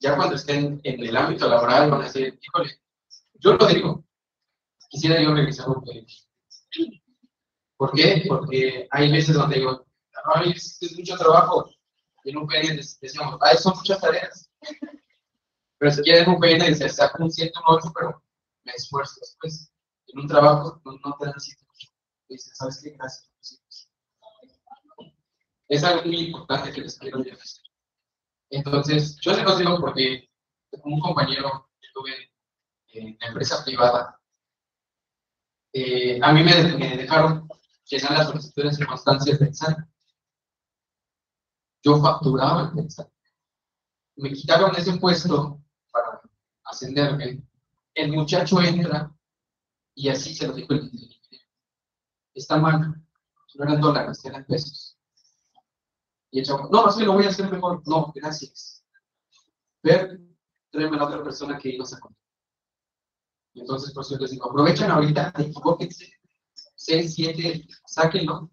Ya cuando estén en el ámbito laboral van a decir, híjole, yo lo digo, quisiera yo revisar un PN. ¿Por qué? Porque hay veces donde digo, ay, es mucho trabajo. Y en un PN decimos, ay, son muchas tareas. Pero si quieren un PN, se saca un 7, un 8, pero me esfuerzo después. En un trabajo no te dan 7, 8. Y dices, ¿sabes qué? Gracias. Es algo muy importante que les quiero decir. Entonces, yo se los digo porque como un compañero que tuve en la empresa privada, a mí me dejaron llenar las solicitudes en constancias de examen. Yo facturaba el examen. Me quitaron ese puesto para ascenderme. El muchacho entra y así se lo dijo el ingeniero. Está mal, no eran dólares, eran pesos. Y el chavo, no, es que lo voy a hacer mejor. No, gracias. Ver, tráeme a la otra persona que ibas a contar. Y entonces, por eso les digo, aprovechen ahorita, equivóquense, 6, 7, sáquenlo,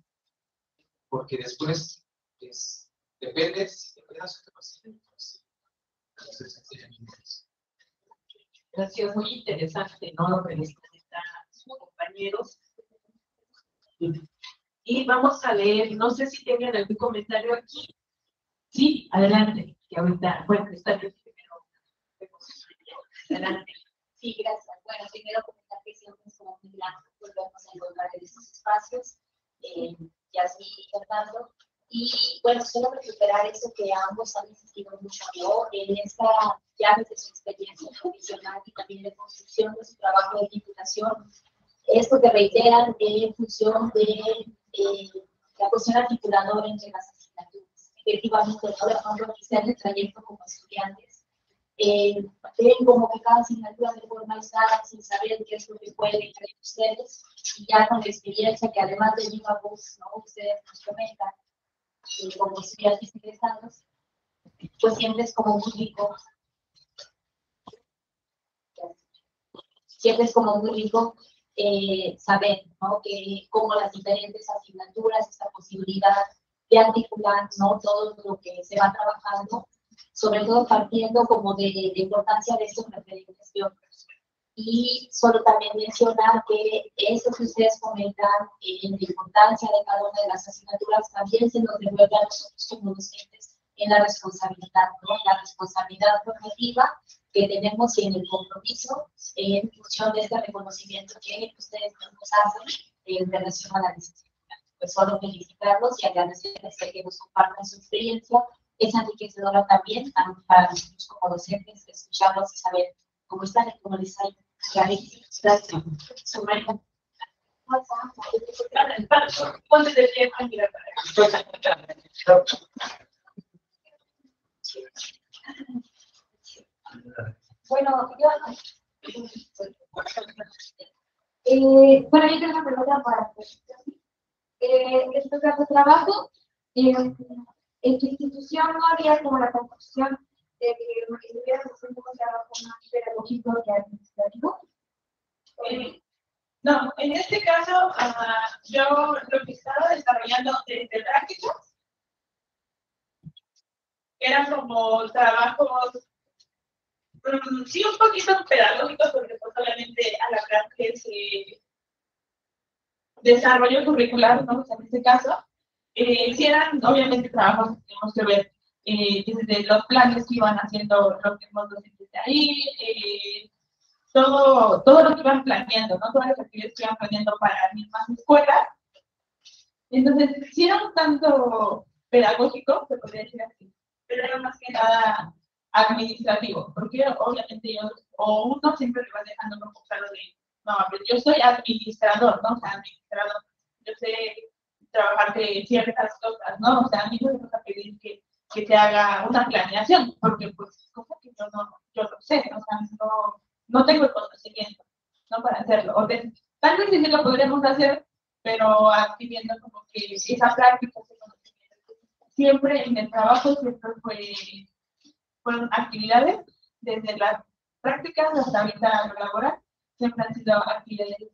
porque después depende si te quedas o te vas a ir. Gracias, muy interesante, ¿no? Lo que les comentan sus compañeros. Y vamos a leer, no sé si tengan algún comentario aquí. Sí, adelante, que ahorita, bueno, está bien primero. Adelante. Sí, gracias. Bueno, primero comentar que siempre es como muy grande volvernos a encontrar en estos espacios, y así Fernando. Y bueno, solo recuperar eso que ambos han insistido mucho, ¿no? En esta llave de su experiencia profesional y también de construcción de su trabajo de diputación. Esto que reiteran en función de la cuestión articuladora entre las asignaturas. Efectivamente, no realizar el trayecto como estudiantes. Ven como que cada asignatura de forma aislada, sin saber qué es lo que puede entre ustedes, y ya con la experiencia que además de viva voz, ¿no? Ustedes nos comentan, como estudiantes egresados, pues siempre es como muy rico. Siempre es como muy rico saber, ¿no? Que como las diferentes asignaturas, esta posibilidad de articular, ¿no? Todo lo que se va trabajando, sobre todo partiendo como de la importancia de estos referentes biológicos. Y solo también mencionar que esto que ustedes comentan, la importancia de cada una de las asignaturas, también se nos devuelve a nosotros como docentes en la responsabilidad, ¿no? La responsabilidad formativa que tenemos y en el compromiso en función de este reconocimiento que ustedes nos hacen en relación a la disciplina. Pues solo felicitarlos y agradecerles que nos compartan su experiencia. Es enriquecedora también, tanto para nosotros como docentes, escucharlos y saber cómo están y cómo les ha ido. Gracias. Ponte de pie, mira para acá. Bueno, yo tengo una pregunta para este caso de trabajo. En tu institución no había como la confusión de que estuvieras haciendo un trabajo más pedagógico que administrativo. No, en este caso, yo lo que estaba desarrollando desde prácticas eran como trabajos, sí, un poquito pedagógicos, porque pues obviamente a la práctica se desarrollo curricular, ¿no? O sea, en este caso, sí eran obviamente trabajos que tenemos que ver desde los planes que iban haciendo los mismos docentes de ahí, todo lo que iban planeando, ¿no? Todas las actividades que iban planeando para las mismas escuelas. Entonces, sí era un tanto pedagógico, se podría decir así, pero era más que nada administrativo, porque obviamente uno siempre le va dejando como claro de, no, pero yo soy administrador, ¿no? O sea, administrador, yo sé trabajar de ciertas cosas, ¿no? O sea, a mí me gusta pedir que se haga una planeación, porque pues, como que yo no sé, o sea, no tengo el conocimiento, ¿no? Para hacerlo. O sea, tal vez sí lo podríamos hacer, pero adquiriendo como que esa práctica, ese conocimiento. Siempre en el trabajo siempre fueron actividades, desde las prácticas hasta ahorita lo laboral, siempre han sido actividades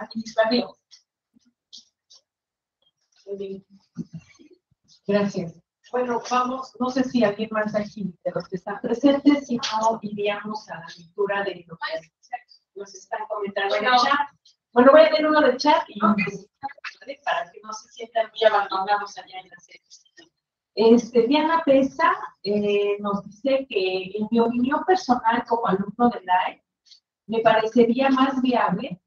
administrativas. Gracias. Bueno, vamos, no sé si alguien más aquí de los que están presentes, si no, iríamos a la lectura de lo que nos están comentando en el chat. Bueno, voy a leer uno del chat y para que no se sientan muy abandonados allá en la serie. Diana Pesa nos dice que, en mi opinión personal como alumno del AE, me parecería más viable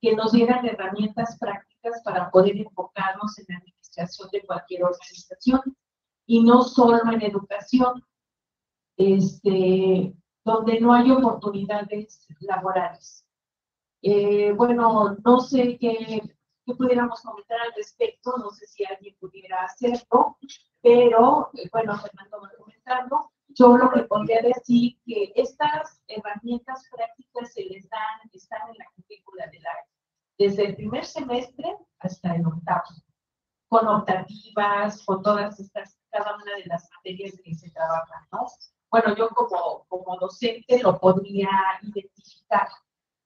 que nos dieran herramientas prácticas para poder enfocarnos en la administración de cualquier organización y no solo en educación, donde no hay oportunidades laborales. Bueno, no sé qué pudiéramos comentar al respecto, no sé si alguien pudiera hacerlo, pero, bueno, Fernando va a comentarlo. Yo lo que podría decir que estas herramientas prácticas están en la currícula del área, desde el primer semestre hasta el octavo, con optativas, con todas estas, cada una de las materias que se trabajan, ¿no? Bueno, yo como docente lo podría identificar,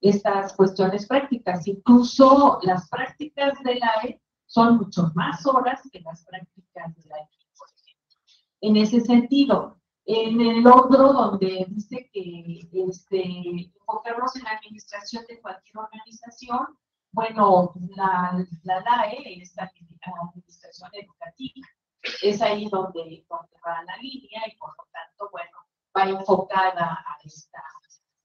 estas cuestiones prácticas. Incluso las prácticas del AE son mucho más horas que las prácticas del AE, por ejemplo. En ese sentido, en el otro donde dice que enfocarnos en la administración de cualquier organización, bueno, la LAE es la administración educativa. Es ahí donde va la línea y por lo tanto, bueno, va enfocada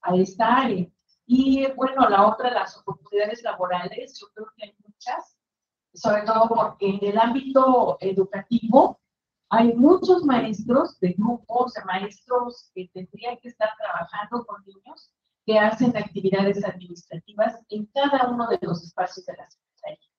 a esta área. Y bueno, la otra, las oportunidades laborales, yo creo que hay muchas, sobre todo porque en el ámbito educativo hay muchos maestros de grupos, de maestros que tendrían que estar trabajando con niños que hacen actividades administrativas en cada uno de los espacios de la secretaría.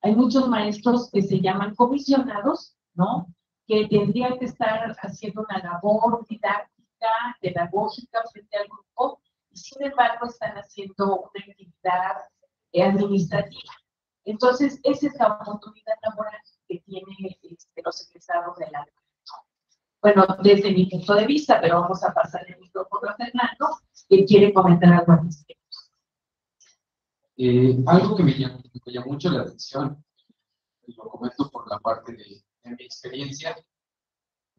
Hay muchos maestros que se llaman comisionados, ¿no? Que tendrían que estar haciendo una labor didáctica, pedagógica frente al grupo, y sin embargo están haciendo una actividad administrativa. Entonces, esa es la oportunidad laboral que tienen los egresados del área. Bueno, desde mi punto de vista, pero vamos a pasar el micrófono a Fernando, que quiere comentar algo al respecto. Algo que me llamó mucho la atención, y lo comento por la parte de mi experiencia,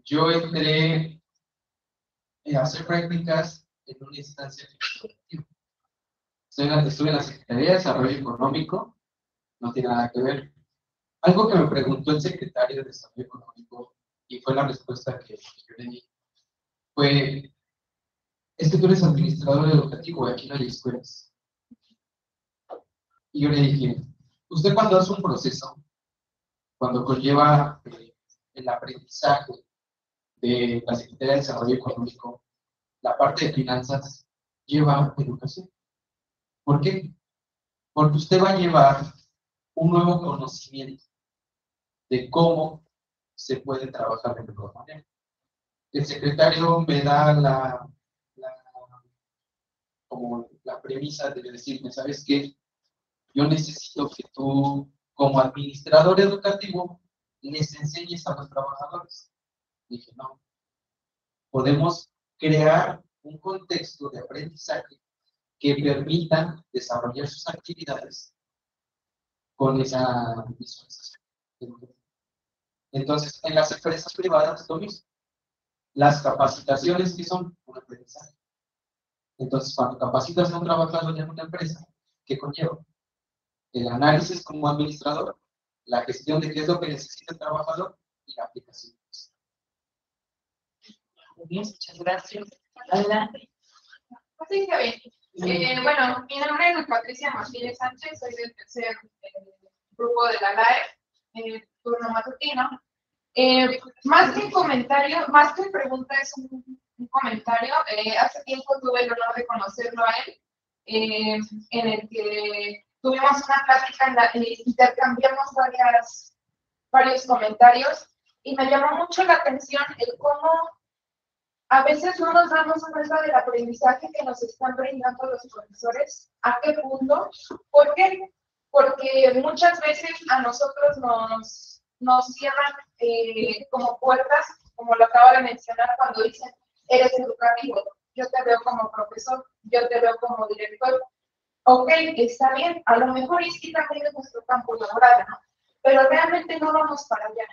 yo entré a hacer prácticas en una instancia administrativa. Estuve en la Secretaría de Desarrollo Económico, no tiene nada que ver. Algo que me preguntó el secretario de Desarrollo Económico, y fue la respuesta que yo le di, fue, es que tú eres administrador educativo y aquí no hay escuelas. Y yo le dije, usted cuando hace un proceso, cuando conlleva el aprendizaje de la Secretaría de Desarrollo Económico, la parte de finanzas lleva educación. ¿Por qué? Porque usted va a llevar un nuevo conocimiento de cómo se puede trabajar de mejor manera. El secretario me da como la premisa de decirme, ¿sabes qué? Yo necesito que tú, como administrador educativo, les enseñes a los trabajadores. Dije, no, podemos crear un contexto de aprendizaje que permita desarrollar sus actividades con esa visualización. Entonces, en las empresas privadas es lo mismo. Las capacitaciones que son un aprendizaje. Entonces, cuando capacitas a un trabajador en una empresa, ¿qué conlleva? El análisis como administrador, la gestión de qué es lo que necesita el trabajador y la aplicación. Muy bien, muchas gracias. Adelante. Sí, está bien. Bueno, mi nombre es Patricia Martínez Sánchez, soy del tercer grupo de la LAE, turno matutino. Más que un comentario, más que pregunta, es un comentario. Hace tiempo tuve el honor de conocerlo a él, en el que tuvimos una plática en la que intercambiamos varios comentarios y me llamó mucho la atención el cómo a veces no nos damos cuenta del aprendizaje que nos están brindando los profesores. ¿A qué punto? ¿Por qué? Porque muchas veces a nosotros nos cierran como puertas, como lo acaba de mencionar cuando dicen, eres educativo, yo te veo como profesor, yo te veo como director. Ok, está bien, a lo mejor sí también es nuestro campo laboral, ¿no? Pero realmente no vamos para allá.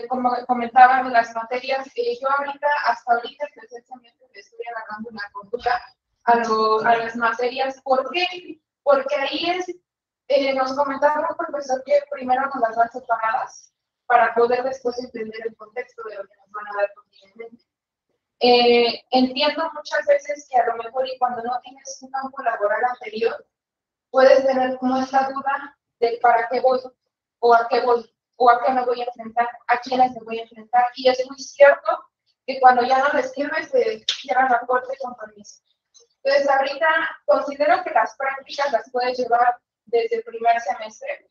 Como comentaban las materias, yo hasta ahorita precisamente le estoy agarrando una cultura a las materias. ¿Por qué? Porque ahí nos comentaba el profesor que primero nos las dan separadas para poder después entender el contexto de lo que nos van a dar continuamente. Entiendo muchas veces que a lo mejor y cuando no tienes un campo laboral anterior, puedes tener como esta duda de para qué voy o a qué voy. O a qué me voy a enfrentar, a quiénes me voy a enfrentar. Y es muy cierto que cuando ya no les sirve, se cierran la puerta y con permiso. Entonces, ahorita considero que las prácticas las puedes llevar desde el primer semestre,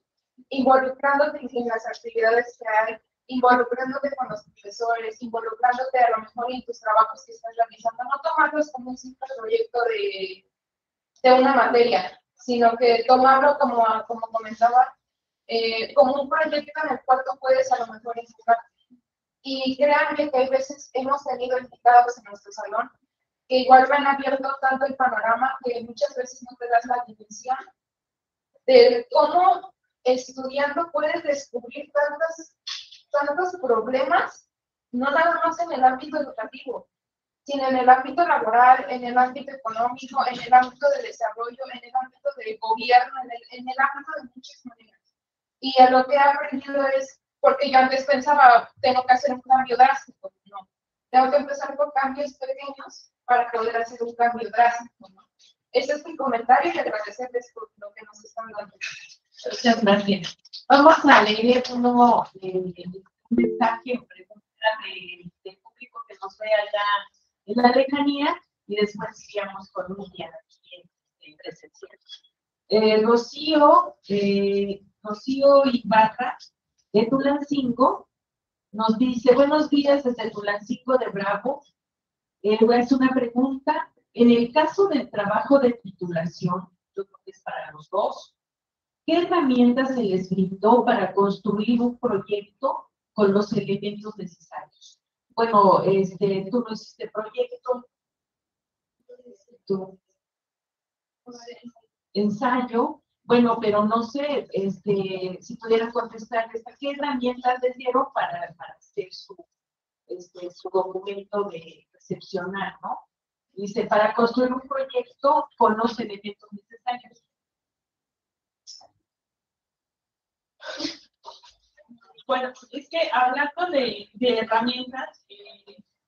involucrándote en las actividades que hay, involucrándote con los profesores, involucrándote a lo mejor en tus trabajos que estás realizando, no tomarlos como un simple proyecto de una materia, sino que tomarlo como comentaba, como un proyecto en el cual tú puedes a lo mejor enfocarte. Y créanme que hay veces hemos tenido invitados en nuestro salón que igual me han abierto tanto el panorama que muchas veces no te das la dimensión de cómo estudiando puedes descubrir tantos problemas, no nada más en el ámbito educativo, sino en el ámbito laboral, en el ámbito económico, en el ámbito de desarrollo, en el ámbito de gobierno, en el ámbito de muchas maneras. Y a lo que he aprendido es, porque yo antes pensaba, tengo que hacer un cambio drástico, no. Tengo que empezar por cambios pequeños para poder hacer un cambio drástico, ¿no? Ese es mi comentario y agradecerles por lo que nos están dando. Muchas gracias. Vamos a leer un mensaje o pregunta del público que nos ve allá en la lejanía y después iríamos con un día aquí en presencial. Rocío Ibarra, de Tulancingo, nos dice, buenos días desde Tulancingo de Bravo. Voy a hacer una pregunta. En el caso del trabajo de titulación, yo creo que es para los dos, ¿qué herramientas se les brindó para construir un proyecto con los elementos necesarios? Bueno, tú no hiciste proyecto, tu ensayo, bueno, pero no sé, si pudieran contestar, ¿qué herramientas les dieron para hacer su documento de recepcionar, ¿no? Dice, para construir un proyecto con los elementos necesarios. Bueno, es que hablando de herramientas,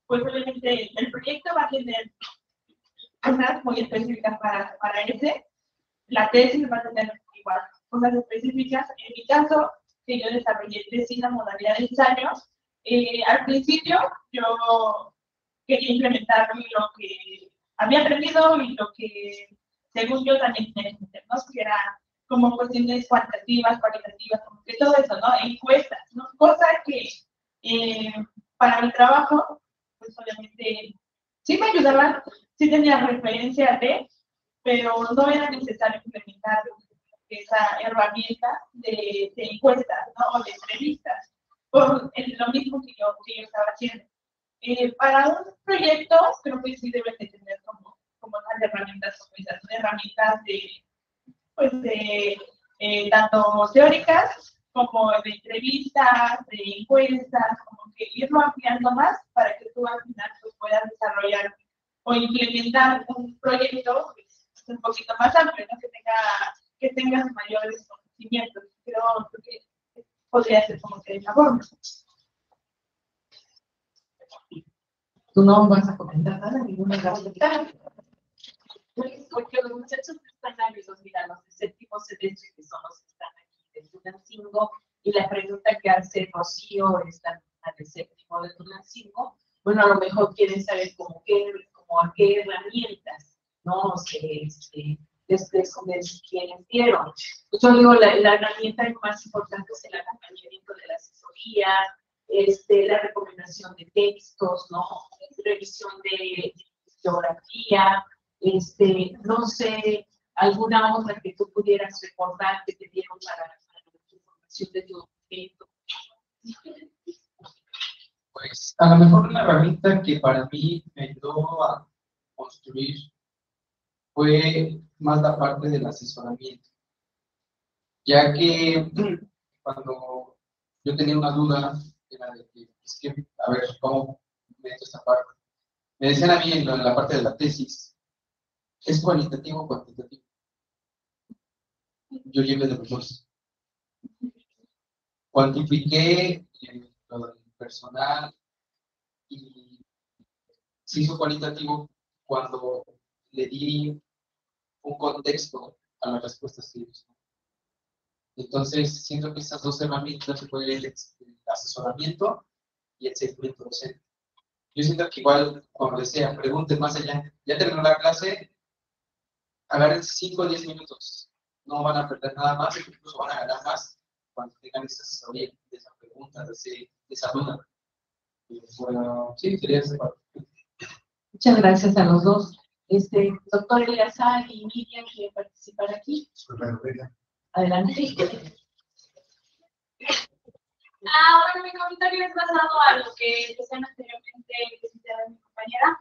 pues obviamente el proyecto va a tener cosas muy específicas para ese. La tesis va a tener igual cosas específicas. En mi caso, que yo desarrollé tesis en la modalidad de ensayo, al principio yo quería implementar lo que había aprendido y lo que, según yo, también tenía que hacer, ¿no? Que era como cuestiones cuantitativas, cualitativas, como que todo eso, ¿no? Encuestas, ¿no? Cosa que para mi trabajo, pues obviamente sí me ayudaban, sí tenía referencia de, pero no era necesario implementar esa herramienta de encuestas, ¿no? O de entrevistas, por lo mismo que yo estaba haciendo. Para un proyecto, creo que sí deben de tener como las herramientas, herramientas tanto teóricas como de entrevistas, de encuestas, como que irlo ampliando más para que tú al final pues, puedas desarrollar o implementar un proyecto pues, un poquito más amplio, ¿no? que tengas mayores conocimientos. Creo que podría ser como que de esa forma. ¿Tú no vas a comentar nada? ¿Ninguna pregunta? Porque los muchachos que están abiertos, mira, los de séptimo semestre, que son los que están aquí de Tulancingo, y la pregunta que hace Rocío, está de séptimo de Tulancingo, bueno, a lo mejor quieren saber a qué herramientas, ¿no? Les dieron. Yo digo, la herramienta más importante es el acompañamiento de la asesoría, la recomendación de textos, ¿no? Revisión de bibliografía, no sé, alguna otra que tú pudieras recordar que te dieron para la información de tu documento. Pues a lo mejor una herramienta que para mí me ayudó a construir fue más la parte del asesoramiento, ya que cuando yo tenía una duda, era de que, a ver, ¿cómo meto esta parte? Me decían a mí en la parte de la tesis, ¿es cualitativo o cuantitativo? Yo llevé de los dos. Cuantifiqué lo del personal y se hizo cualitativo cuando le di un contexto a las respuestas que ellos. Entonces, siento que esas dos herramientas se pueden el asesoramiento y el seguimiento docente. Yo siento que igual, como decía, pregunten más allá. Ya terminó la clase, agarren 5 o 10 minutos. No van a perder nada más, incluso van a ganar más cuando tengan esa asesoría, de esa pregunta, de esa duda. Bueno, sí, sería esa parte. Muchas gracias a los dos. Doctor Eleazar y Miriam, ¿quieren participar aquí? Adelante. Bueno, mi comentario es basado a lo que decían anteriormente mi compañera,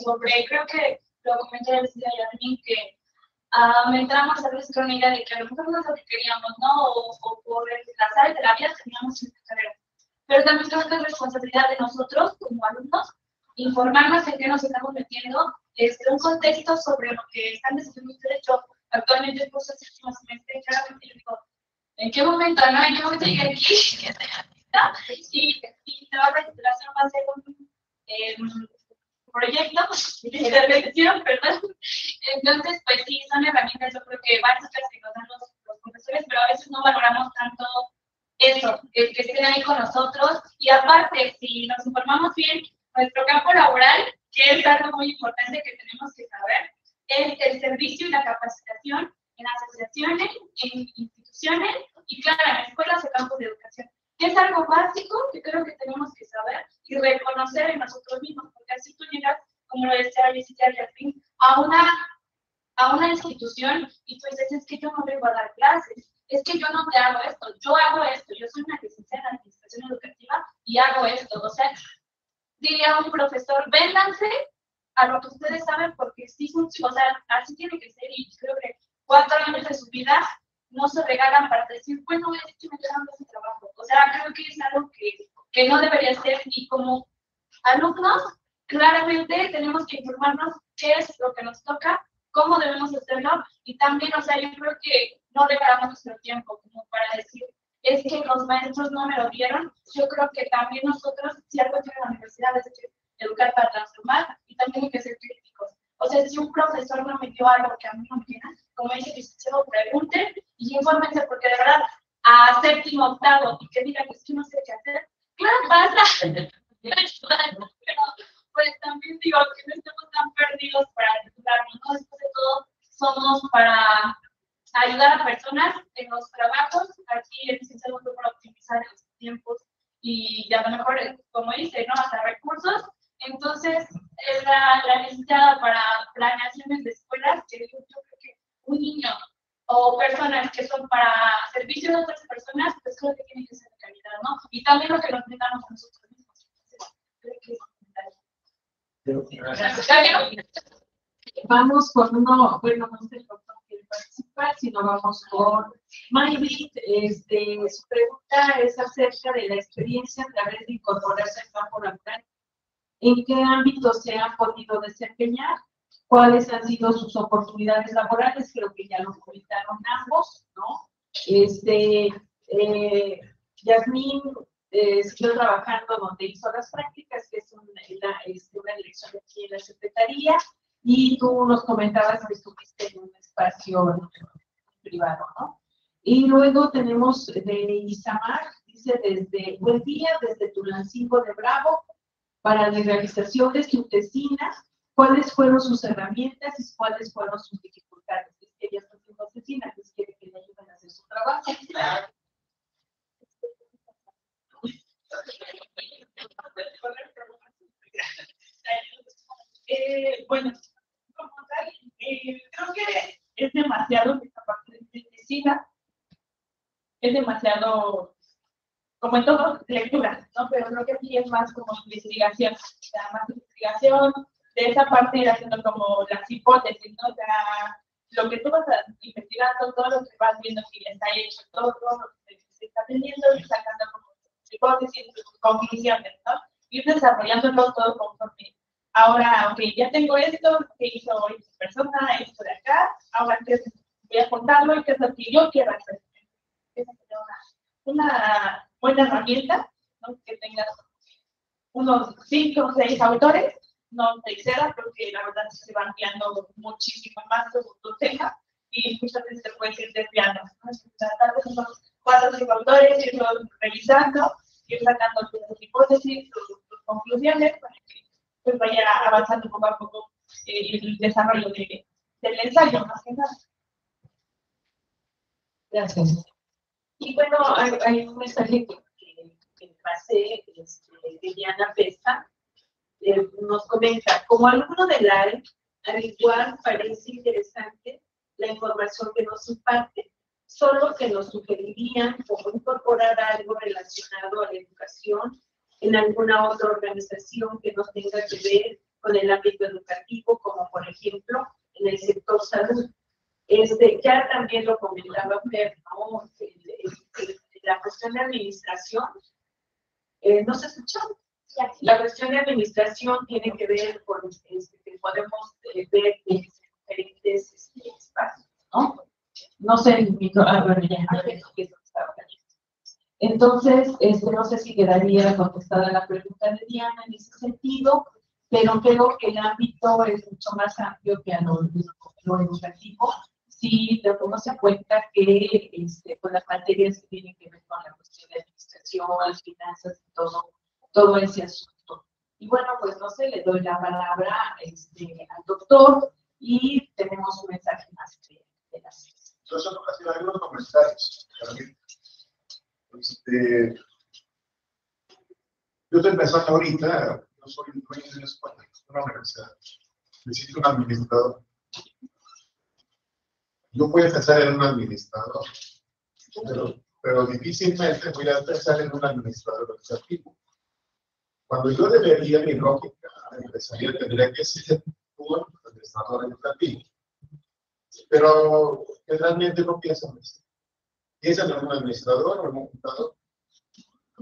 sobre, creo que lo comenté la licenciada Yasmin, que entramos a veces con una idea de que a lo mejor no es lo que queríamos, ¿no? O por las áreas de la vida teníamos esta carrera. Pero también creo que es responsabilidad de nosotros, como alumnos, informarnos en qué nos estamos metiendo, un contexto sobre lo que están decidiendo ustedes. Yo actualmente el curso de séptimo semestre, claramente yo digo, ¿en qué momento, no? ¿En qué momento llegué aquí? Y la titulación va a ser un proyecto de intervención, ¿verdad? Entonces, pues sí, son herramientas, yo creo que básicas que nos dan los profesores, pero a veces no valoramos tanto eso, el que estén ahí con nosotros. Y aparte, si nos informamos bien, nuestro campo laboral, que es algo muy importante que tenemos que saber, es el servicio y la capacitación en asociaciones, en instituciones y, claro, en escuelas o campos de educación. Es algo básico que creo que tenemos que saber y reconocer en nosotros mismos, porque así tú llegas, como lo decía la licenciada Yasmin, a una institución y tú dices, es que yo no vengo a dar clases, es que yo no te hago esto, yo hago esto, yo soy una licenciada en administración educativa y hago esto. O sea, diría un profesor, vénganse a lo que ustedes saben porque sí funciona, o sea, así tiene que ser, y creo que 4 años de su vida no se regalan para decir, bueno, es que me quedan ese trabajo. O sea, creo que es algo que no debería ser, y como alumnos, claramente tenemos que informarnos qué es lo que nos toca, cómo debemos hacerlo, y también, o sea, yo creo que no regalamos nuestro tiempo como para decir, es que los maestros no me lo dieron. Yo creo que también nosotros, si algo tiene la universidad, es que educar para transformar, y también hay que ser críticos. O sea, si un profesor no me dio algo que a mí no me quiera, como dice el licenciado, pregunten y infórmense, porque de verdad, a séptimo, octavo, y que digan, es que no sé qué hacer, claro, pasa. Pero pues también digo que no estemos tan perdidos para ayudarnos, ¿no? Después de todo, somos para ayudar a personas en los trabajos. Aquí el licenciado fue para optimizar los tiempos y a lo mejor, como dice, ¿no? Hasta recursos. Entonces, la licenciada para planeaciones de escuelas, que yo creo que un niño o personas que son para servicio de otras personas, pues creo que tiene que ser de calidad, ¿no? Y también lo que nos brindamos a nosotros mismos. Creo que vamos con uno, bueno, no sé el doctor quiere participar, sino vamos con Mayrit. Su pregunta es acerca de la experiencia a través de incorporarse al campo laboral. ¿En qué ámbitos se han podido desempeñar? ¿Cuáles han sido sus oportunidades laborales? Creo que ya lo comentaron ambos, ¿no? Yasmín siguió trabajando donde hizo las prácticas, que es una dirección aquí en la Secretaría, y tú nos comentabas que estuviste en un espacio privado, ¿no? Y luego tenemos de Isamar, dice buen día, desde Tulancingo de Bravo, para la realización de su tesina, ¿cuáles fueron sus herramientas y cuáles fueron sus dificultades? Es que ella está haciendo tesina, pues quiere que le ayuden a hacer su trabajo. Bueno, como tal, creo que es demasiado esta parte de tesina, es demasiado, como en todo, lectura, ¿no? Pero creo que aquí es más como investigación, o sea, más investigación, de esa parte ir haciendo como las hipótesis, ¿no? O sea, lo que tú vas investigando, todo lo que vas viendo que ya está hecho, todo lo que se está teniendo y sacando como hipótesis, conclusiones, ¿no? Ir desarrollándolo todo conforme. Ahora, ok, ya tengo esto, que hizo esta persona, esto de acá, ahora voy a contarlo y qué es lo que yo quiero hacer. Esa sería una buena herramienta, ¿no? Que tengas unos 5 o 6 autores, no te exceda, porque la verdad se va ampliando muchísimo más tu tema y muchas veces te puedes ir desviando, ¿no? Tal vez unos 4 o 5 autores, irlos revisando, ir sacando tus hipótesis, tus conclusiones, para que pues vaya avanzando poco a poco el desarrollo del ensayo, más que nada. Gracias. Y bueno, hay un mensaje que pasé de Diana Pesta. Nos comenta, como alumno del AE, al igual parece interesante la información que nos imparte, solo que nos sugerirían cómo incorporar algo relacionado a la educación en alguna otra organización que no tenga que ver con el ámbito educativo, como por ejemplo en el sector salud. Ya también lo comentaba Fer, ¿no? La cuestión de administración, ¿no se escuchó? La cuestión de administración tiene que ver con que podemos ver en diferentes espacios, ¿no? No sé, el micro, bueno, ya, entonces, no sé si quedaría contestada la pregunta de Diana en ese sentido, pero creo que el ámbito es mucho más amplio que a lo educativo. Sí, tenemos en cuenta que con las materias que tienen que ver con la cuestión de administración, las finanzas y todo ese asunto. Y bueno, pues no sé, le doy la palabra al doctor y tenemos un mensaje más de la ciencia. Entonces, hay algunos comentarios. Yo estoy pensando ahorita, no soy un dueño de una escuela, una universidad. Necesito un administrador. yo voy a pensar en un administrador, pero difícilmente voy a pensar en un administrador organizativo. Cuando yo debería, mi lógica empresarial tendría que ser un administrador educativo. Pero generalmente no piensan en eso. Piensan en un administrador o en un contador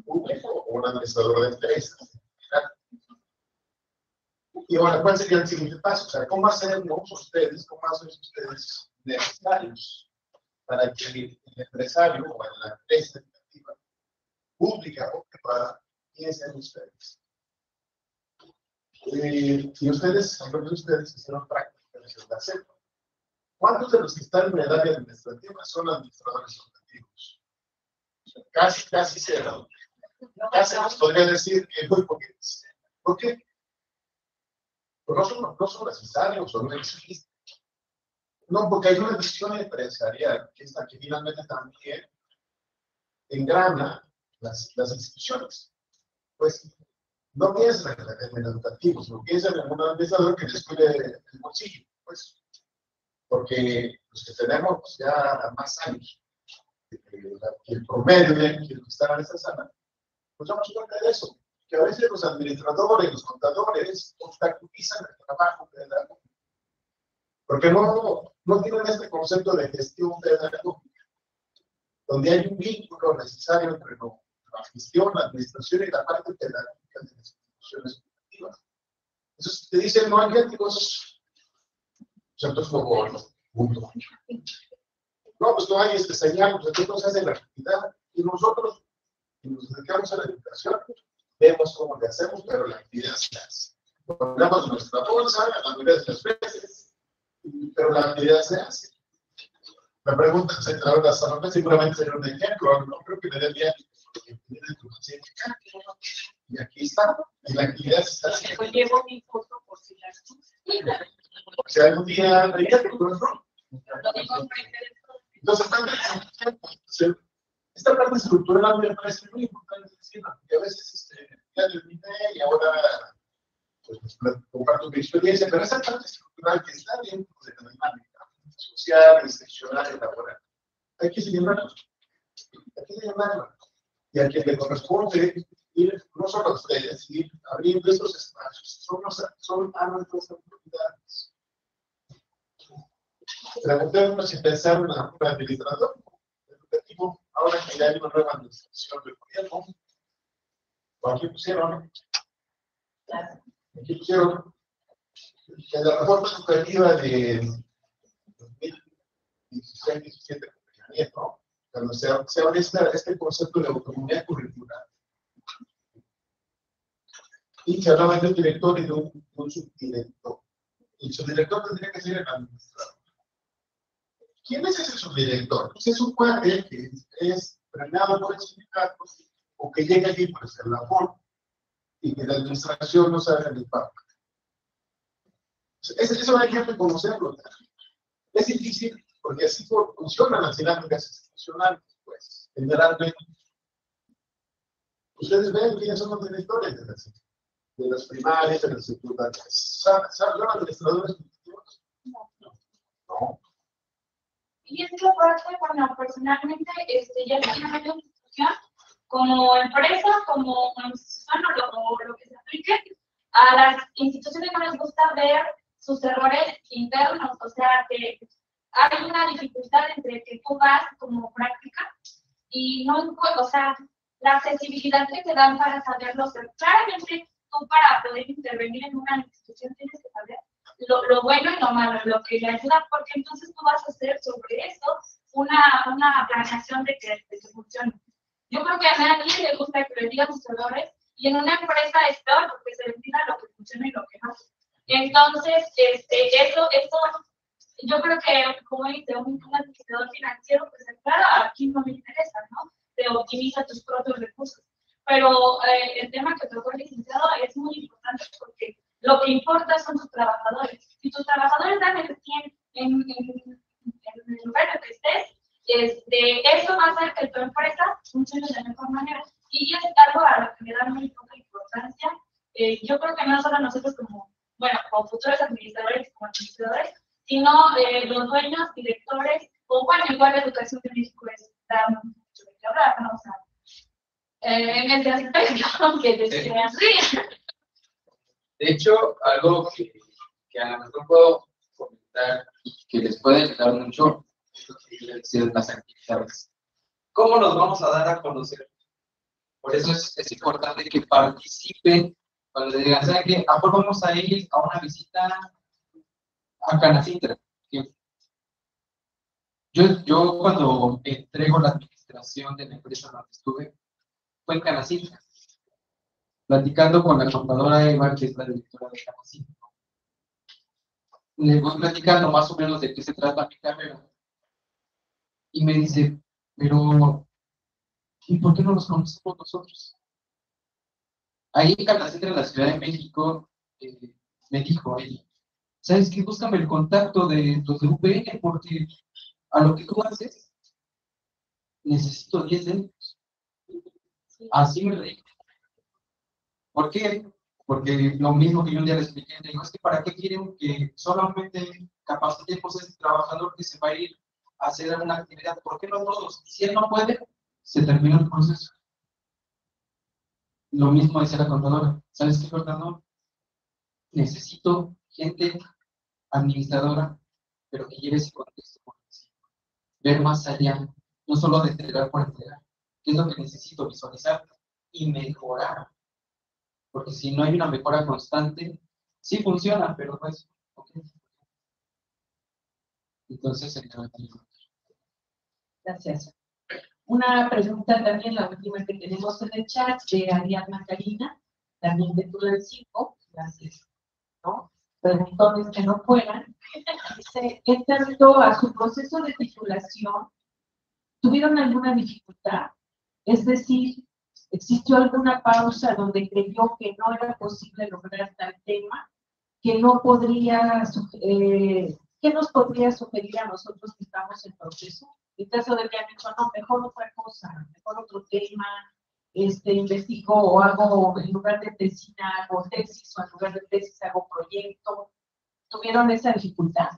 público o un administrador de empresas. Y ahora, ¿cuál sería el siguiente paso? O sea, ¿cómo hacernos ustedes, cómo hacen ustedes necesarios para que el empresario o la empresa educativa pública o privada piensen ustedes? Y ustedes, algunos de ustedes hicieron prácticas en la CEPA. ¿Cuántos de los que están en el área administrativa son administradores educativos? Casi cero. Casi nos podría decir que muy poquitos. ¿Por qué? Pues no son necesarios o no existen. No, porque hay una visión empresarial que es la que finalmente también engrana las instituciones. Pues no piensan en el educativo, sino piensan en un administrador que les cuide el bolsillo, pues. Porque los que tenemos pues, ya más años que el promedio de los que están en esta sala, pues damos cuenta de eso. Que a veces los administradores, los contadores, obstaculizan el trabajo pedagógico. Porque no tienen este concepto de gestión pedagógica, donde hay un vínculo necesario entre la gestión, la administración y la parte pedagógica de las instituciones educativas. Entonces, te dicen, no hay viáticos, entonces no, punto. No, pues no hay señal, pues entonces no se hace la actividad. Y nosotros, que nos dedicamos a la educación, vemos cómo le hacemos, pero la actividad se hace. Ponemos nuestra bolsa, la mayoría de las veces, pero la actividad se hace. La pregunta central de la salud seguramente sería un ejemplo, no creo que me dé bien, porque tiene tu paciente acá, y aquí está, y la actividad se está haciendo. Pues llevo mi foto por si las cosas. O sea, algún día veía que no. Entonces, esta parte estructural me parece muy importante decirla, porque a veces ya terminé y ahora pues, comparto mi experiencia, pero esa parte estructural que está dentro de la dinámica social, institucional y laboral, hay que señalarla. Y a quien le corresponde ir, no solo a ustedes, ir abriendo estos espacios, son a nuestras autoridades. Preguntémonos si pensar en un administrador educativo, ahora que ya hay una nueva administración del gobierno, o aquí pusieron que la reforma educativa de 2016-17, ¿no? Cuando se abre este concepto de autonomía curricular. Y se hablaba de un director y de un subdirector. El subdirector tendría que ser el administrador. ¿Quién es ese subdirector? Pues es un cuate que es premiado por el sindicato o que llega allí por hacer la forma y que la administración no sabe ni pago. Eso hay que conocerlo. Es difícil porque así funcionan las dinámicas institucionales, pues, generalmente. Ustedes ven quiénes son los directores de las primarias, de las secundarias. ¿Saben los administradores educativos? No. Y esta parte, bueno, personalmente, ya estoy en una institución, como empresa, como institución o lo que se aplique, a las instituciones no les gusta ver sus errores internos, o sea, que hay una dificultad entre que tú vas como práctica y no, o sea, la accesibilidad que te dan para saberlo, claramente tú para poder intervenir en una institución tienes que saber lo bueno y lo malo, lo que le ayuda, porque entonces tú vas a hacer sobre eso una planeación de que funcione. Yo creo que a nadie le gusta que le digan sus errores, y en una empresa es peor porque se le olvida lo que funciona y lo que no. Entonces, eso, yo creo que, como dice, un administrador financiero, pues claro, aquí no me interesa, ¿no? Te optimiza tus propios recursos. Pero el tema que tocó el licenciado es muy importante porque lo que importa son tus trabajadores. Si tus trabajadores dan el 100 en el lugar en que estés, eso va a hacer que tu empresa funcione de la mejor manera. Y es algo a lo que le da muy poca importancia. Yo creo que no solo nosotros como futuros administradores, como administradores, sino los dueños, directores, o bueno, igual la educación de México está mucho de qué hablar, ¿no? O sea, en ese aspecto que decían, sí. De hecho, algo que a lo mejor puedo comentar y que les puede ayudar mucho es lo que les decía de las actividades. ¿Cómo nos vamos a dar a conocer? Por eso es importante que participen cuando les digan, ¿saben qué? Ahora vamos a ir a una visita a Canacintra. Yo cuando entrego la administración de la empresa donde estuve, fue en Canacintra, platicando con la contadora Eva, que es la directora de Canacintra. Le voy platicando más o menos de qué se trata mi carrera. Y me dice, pero, ¿y por qué no los conocemos nosotros? Ahí en Canacintra, en la Ciudad de México, me dijo ella, ¿sabes qué? Búscame el contacto de los de UPN, porque a lo que tú haces, necesito 10 de ellos. Así me lo dijo. ¿Por qué? Porque lo mismo que yo un día le expliqué, le digo, es que ¿para qué quieren que solamente capacitemos a este trabajador que se va a ir a hacer una actividad? ¿Por qué no todos? Y si él no puede, se termina el proceso. Lo mismo decía la contadora. ¿Sabes qué, contador? Necesito gente administradora, pero que lleve ese contexto. Ver más allá, no solo de entregar por entregar. ¿Qué es lo que necesito visualizar y mejorar? Porque si no hay una mejora constante, sí funciona, pero no es. Okay. Entonces, Gracias. Una pregunta también, la última que tenemos en el chat, de Ariadna Karina, también de Tulancingo, gracias, ¿no? Preguntones que no fueran. Dice, en tanto a su proceso de titulación, ¿tuvieron alguna dificultad? Es decir, ¿existió alguna pausa donde creyó que no era posible lograr tal tema? ¿Que no podría, qué nos podría sugerir a nosotros que estamos en proceso? En caso de que han dicho, no, mejor otra cosa, mejor otro tema, investigo o hago, en lugar de tesina, hago tesis, o en lugar de tesis hago proyecto. ¿Tuvieron esa dificultad?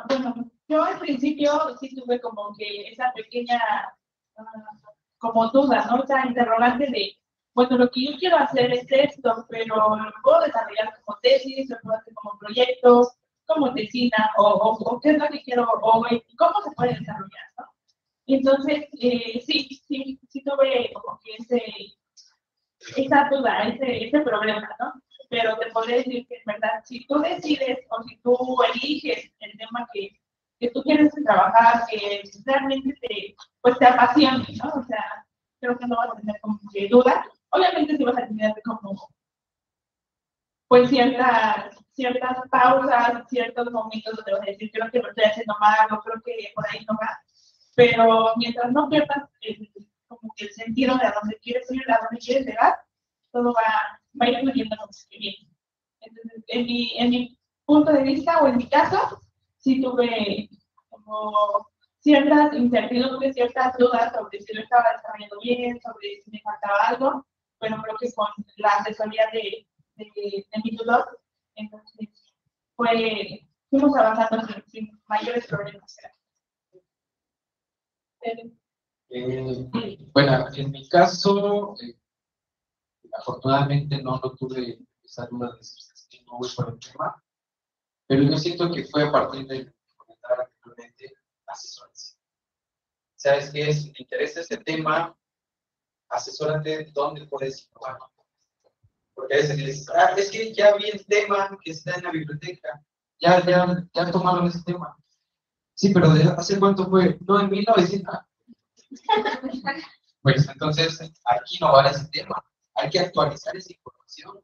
Bueno, yo al principio sí tuve como que esa pequeña como duda, ¿no? Esa interrogante de, bueno, lo que yo quiero hacer es esto, pero lo puedo desarrollar como tesis, lo puedo hacer como proyectos, como tesina, o qué es lo que quiero, o cómo se puede desarrollar, ¿no? Entonces, sí tuve como que esa duda, ese problema, ¿no? Pero te podría decir que en verdad, si tú decides o si tú eliges el tema que tú quieres trabajar, que realmente te apasione, ¿no? O sea, creo que no vas a tener como que duda. Obviamente sí vas a tener como, pues ciertas pausas, ciertos momentos donde vas a decir, creo que lo estoy haciendo mal, o creo que por ahí no va. Pero mientras no pierdas como que el sentido de a dónde quieres ir, a dónde quieres llegar, todo va a ir fluyendo bien. Entonces, en mi punto de vista o en mi caso, sí tuve como ciertas incertidumbres, ciertas dudas sobre si lo estaba desarrollando bien, sobre si me faltaba algo, pero creo que con la asesoría de mi tutor, entonces fuimos avanzando sin mayores problemas. Bueno, en mi caso, afortunadamente no tuve esa duda de si no voy por el tema, pero yo siento que fue a partir de comentar anteriormente asesores. ¿Sabes qué? Si te interesa este tema, asesórate dónde puedes innovar. Porque a veces dices, es que ya vi el tema que está en la biblioteca, ya tomaron ese tema. Sí, pero ¿de hace cuánto fue? No, en 1900. Pues entonces hay que innovar ese tema, hay que actualizar esa información.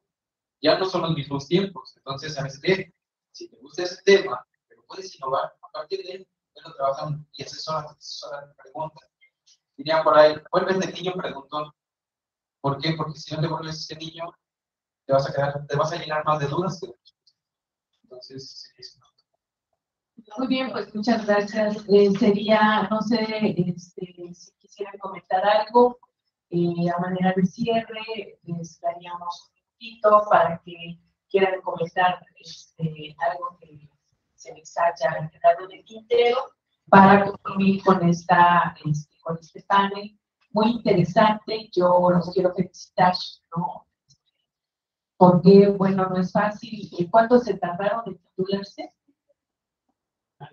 Ya no son los mismos tiempos. Entonces, ¿sabes qué? Si te gusta ese tema, pero puedes innovar, a partir de él, lo trabajan y asesora preguntas. Diría por ahí, vuelves de niño preguntón. ¿Por qué? Porque si no te vuelves ese niño, te vas a llenar más de dudas que de respuestas. Entonces, es una. Muy bien, pues muchas gracias. Sería, no sé, si quisieran comentar algo a manera de cierre, estaríamos poquito para que quieran comentar algo que se les haya quedado en el tintero para concluir con con este panel muy interesante. Yo los quiero felicitar, ¿no? Porque, bueno, no es fácil. ¿Cuánto se tardaron en titularse?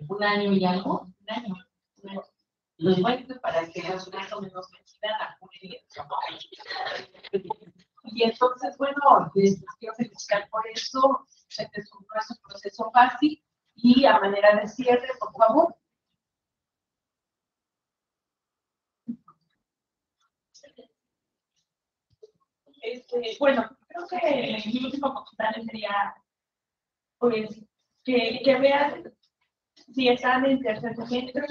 ¿Un año y algo? Un año. Los bueno, para que más o menos me sigan a Julia. Y entonces, bueno, les quiero felicitar por eso. Este es un proceso fácil. Y a manera de cierre, por favor. Bueno, creo que mi último comentario sería, pues, que vean si están en tercer semestre,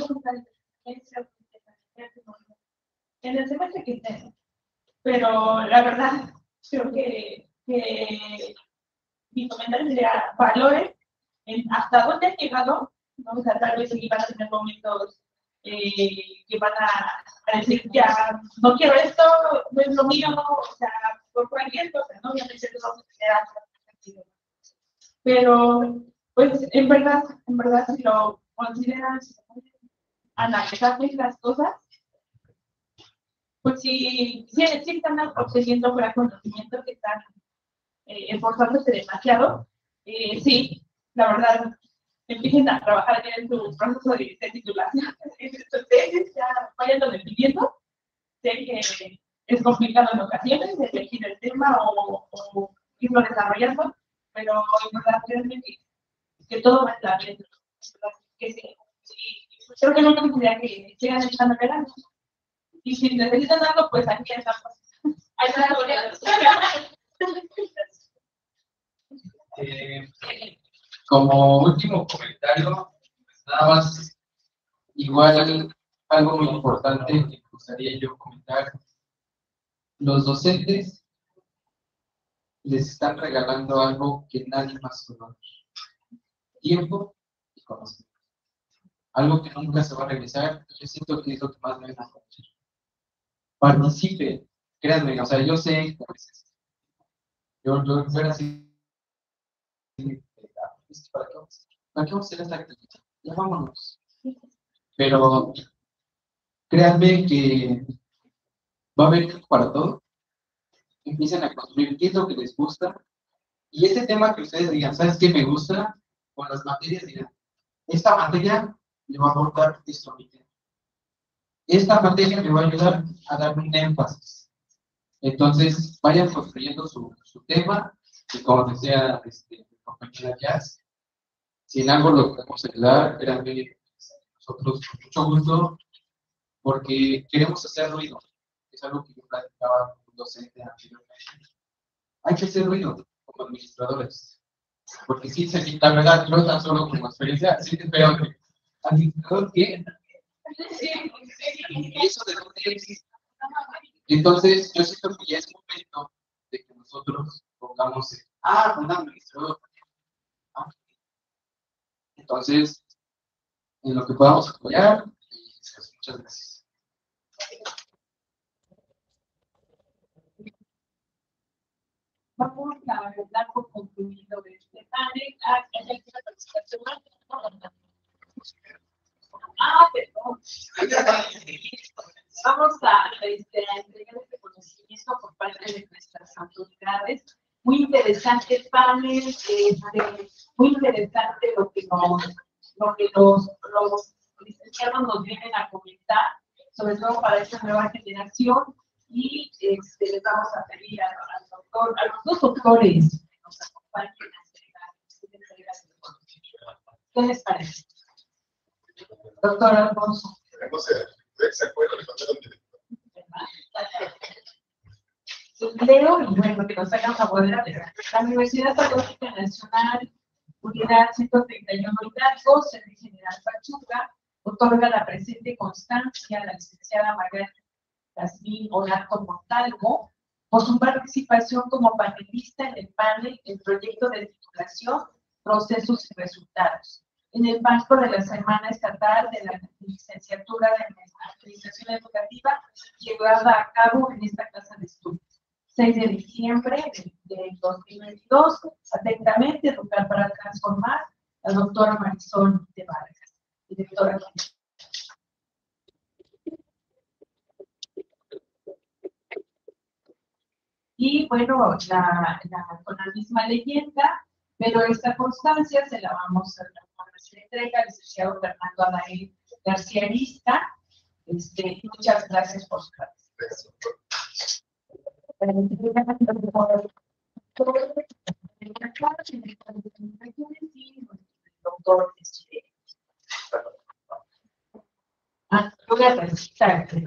en el semestre que estén. Pero la verdad, creo que mi comentario sería valoren hasta dónde han llegado, ¿no? O sea, tal vez sí van a tener momentos que van a decir, ya, no quiero esto, no es lo mío, o sea, por cualquier cosa, ¿no? Obviamente no vamos a tener algo. Pero, pues, en verdad, si lo consideran, analizar bien las cosas, pues sí están obteniendo gran conocimiento, que están esforzándose demasiado. Sí, la verdad, empiecen a trabajar ya en su proceso de titulación. Entonces, ya vayan pidiendo. Sé que es complicado en ocasiones elegir el tema o irlo desarrollando, pero en verdad, créanme que todo va a estar bien. Que sí, creo que no me gustaría que sigan echando verano. Y si necesitan algo, pues aquí estamos. Ahí Como último comentario, pues nada más, igual algo muy importante que me gustaría yo comentar. Los docentes les están regalando algo que nadie más conoce: tiempo y conocimiento. Algo que nunca se va a regresar. Yo siento que es lo que más me va a conocer. Participe, créanme, o sea, yo sé que a veces yo era así. ¿Para qué vamos a hacer esta actividad? Ya vámonos. Pero créanme que va a haber tiempo para todo. Empiecen a construir qué es lo que les gusta. Y ese tema que ustedes digan, ¿sabes qué me gusta? Con las materias digan, esta materia le va a aportar esto a mi tema. Esta materia me va a ayudar a dar un énfasis. Entonces, vayan construyendo su tema. Y como decía mi compañera Jazz, si en algo lo podemos ayudar, créanme, nosotros con mucho gusto, porque queremos hacer ruido. Es algo que yo platicaba con un docente anteriormente. Hay que hacer ruido como administradores. Porque sí, la verdad, no tan solo como experiencia, sí que veo que administrador que eso de dónde es. Entonces, yo siento que ya es momento de que nosotros pongamos un administrador. Entonces, en lo que podamos apoyar, muchas gracias. Vamos a dar por concluido este panel. ¿Hay alguna participación más? Perdón. Vamos a entregar este conocimiento por parte de nuestras autoridades. Muy interesante panel, muy interesante lo que los licenciados nos vienen a comentar, sobre todo para esta nueva generación. Y les vamos a pedir a los dos doctores que nos acompañen a entregar este conocimiento. ¿Qué les parece? Doctor Alfonso. No sé, ¿se acuerdan de cuando Leo, y bueno, que nos hagan favor de la Universidad Pedagógica Nacional, Unidad 131 Hidalgo, Servicio General Pachuca, otorga la presente constancia a la licenciada Margarita Yasmín Olato Montalvo por su participación como panelista en el panel El proyecto de titulación, procesos y resultados, en el marco de la Semana Estatal de la Licenciatura de Administración Educativa, llevada a cabo en esta casa de estudios, 6 de diciembre del 2022. Atentamente, Educar para Transformar, la doctora Marisol de Vargas, directora. Y bueno, con la misma leyenda, pero esta constancia se la vamos a hacer entrega al licenciado Fernando Adair García Arista. Muchas gracias por su participación. Doctor, voy a recitar de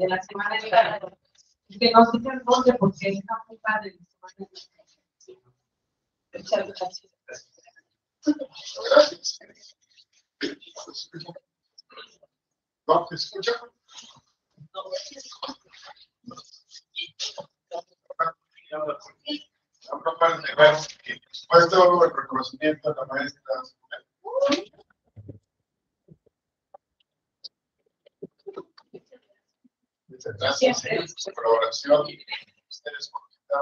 la semana de la que nos digan dónde, porque está muy padre. Muchas gracias. Gracias. ¿No te escucha? Por supuesto, el reconocimiento a la maestra. Gracias por su colaboración. Ustedes por estar.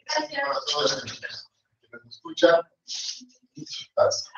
A todos quienes nos escuchan. Gracias.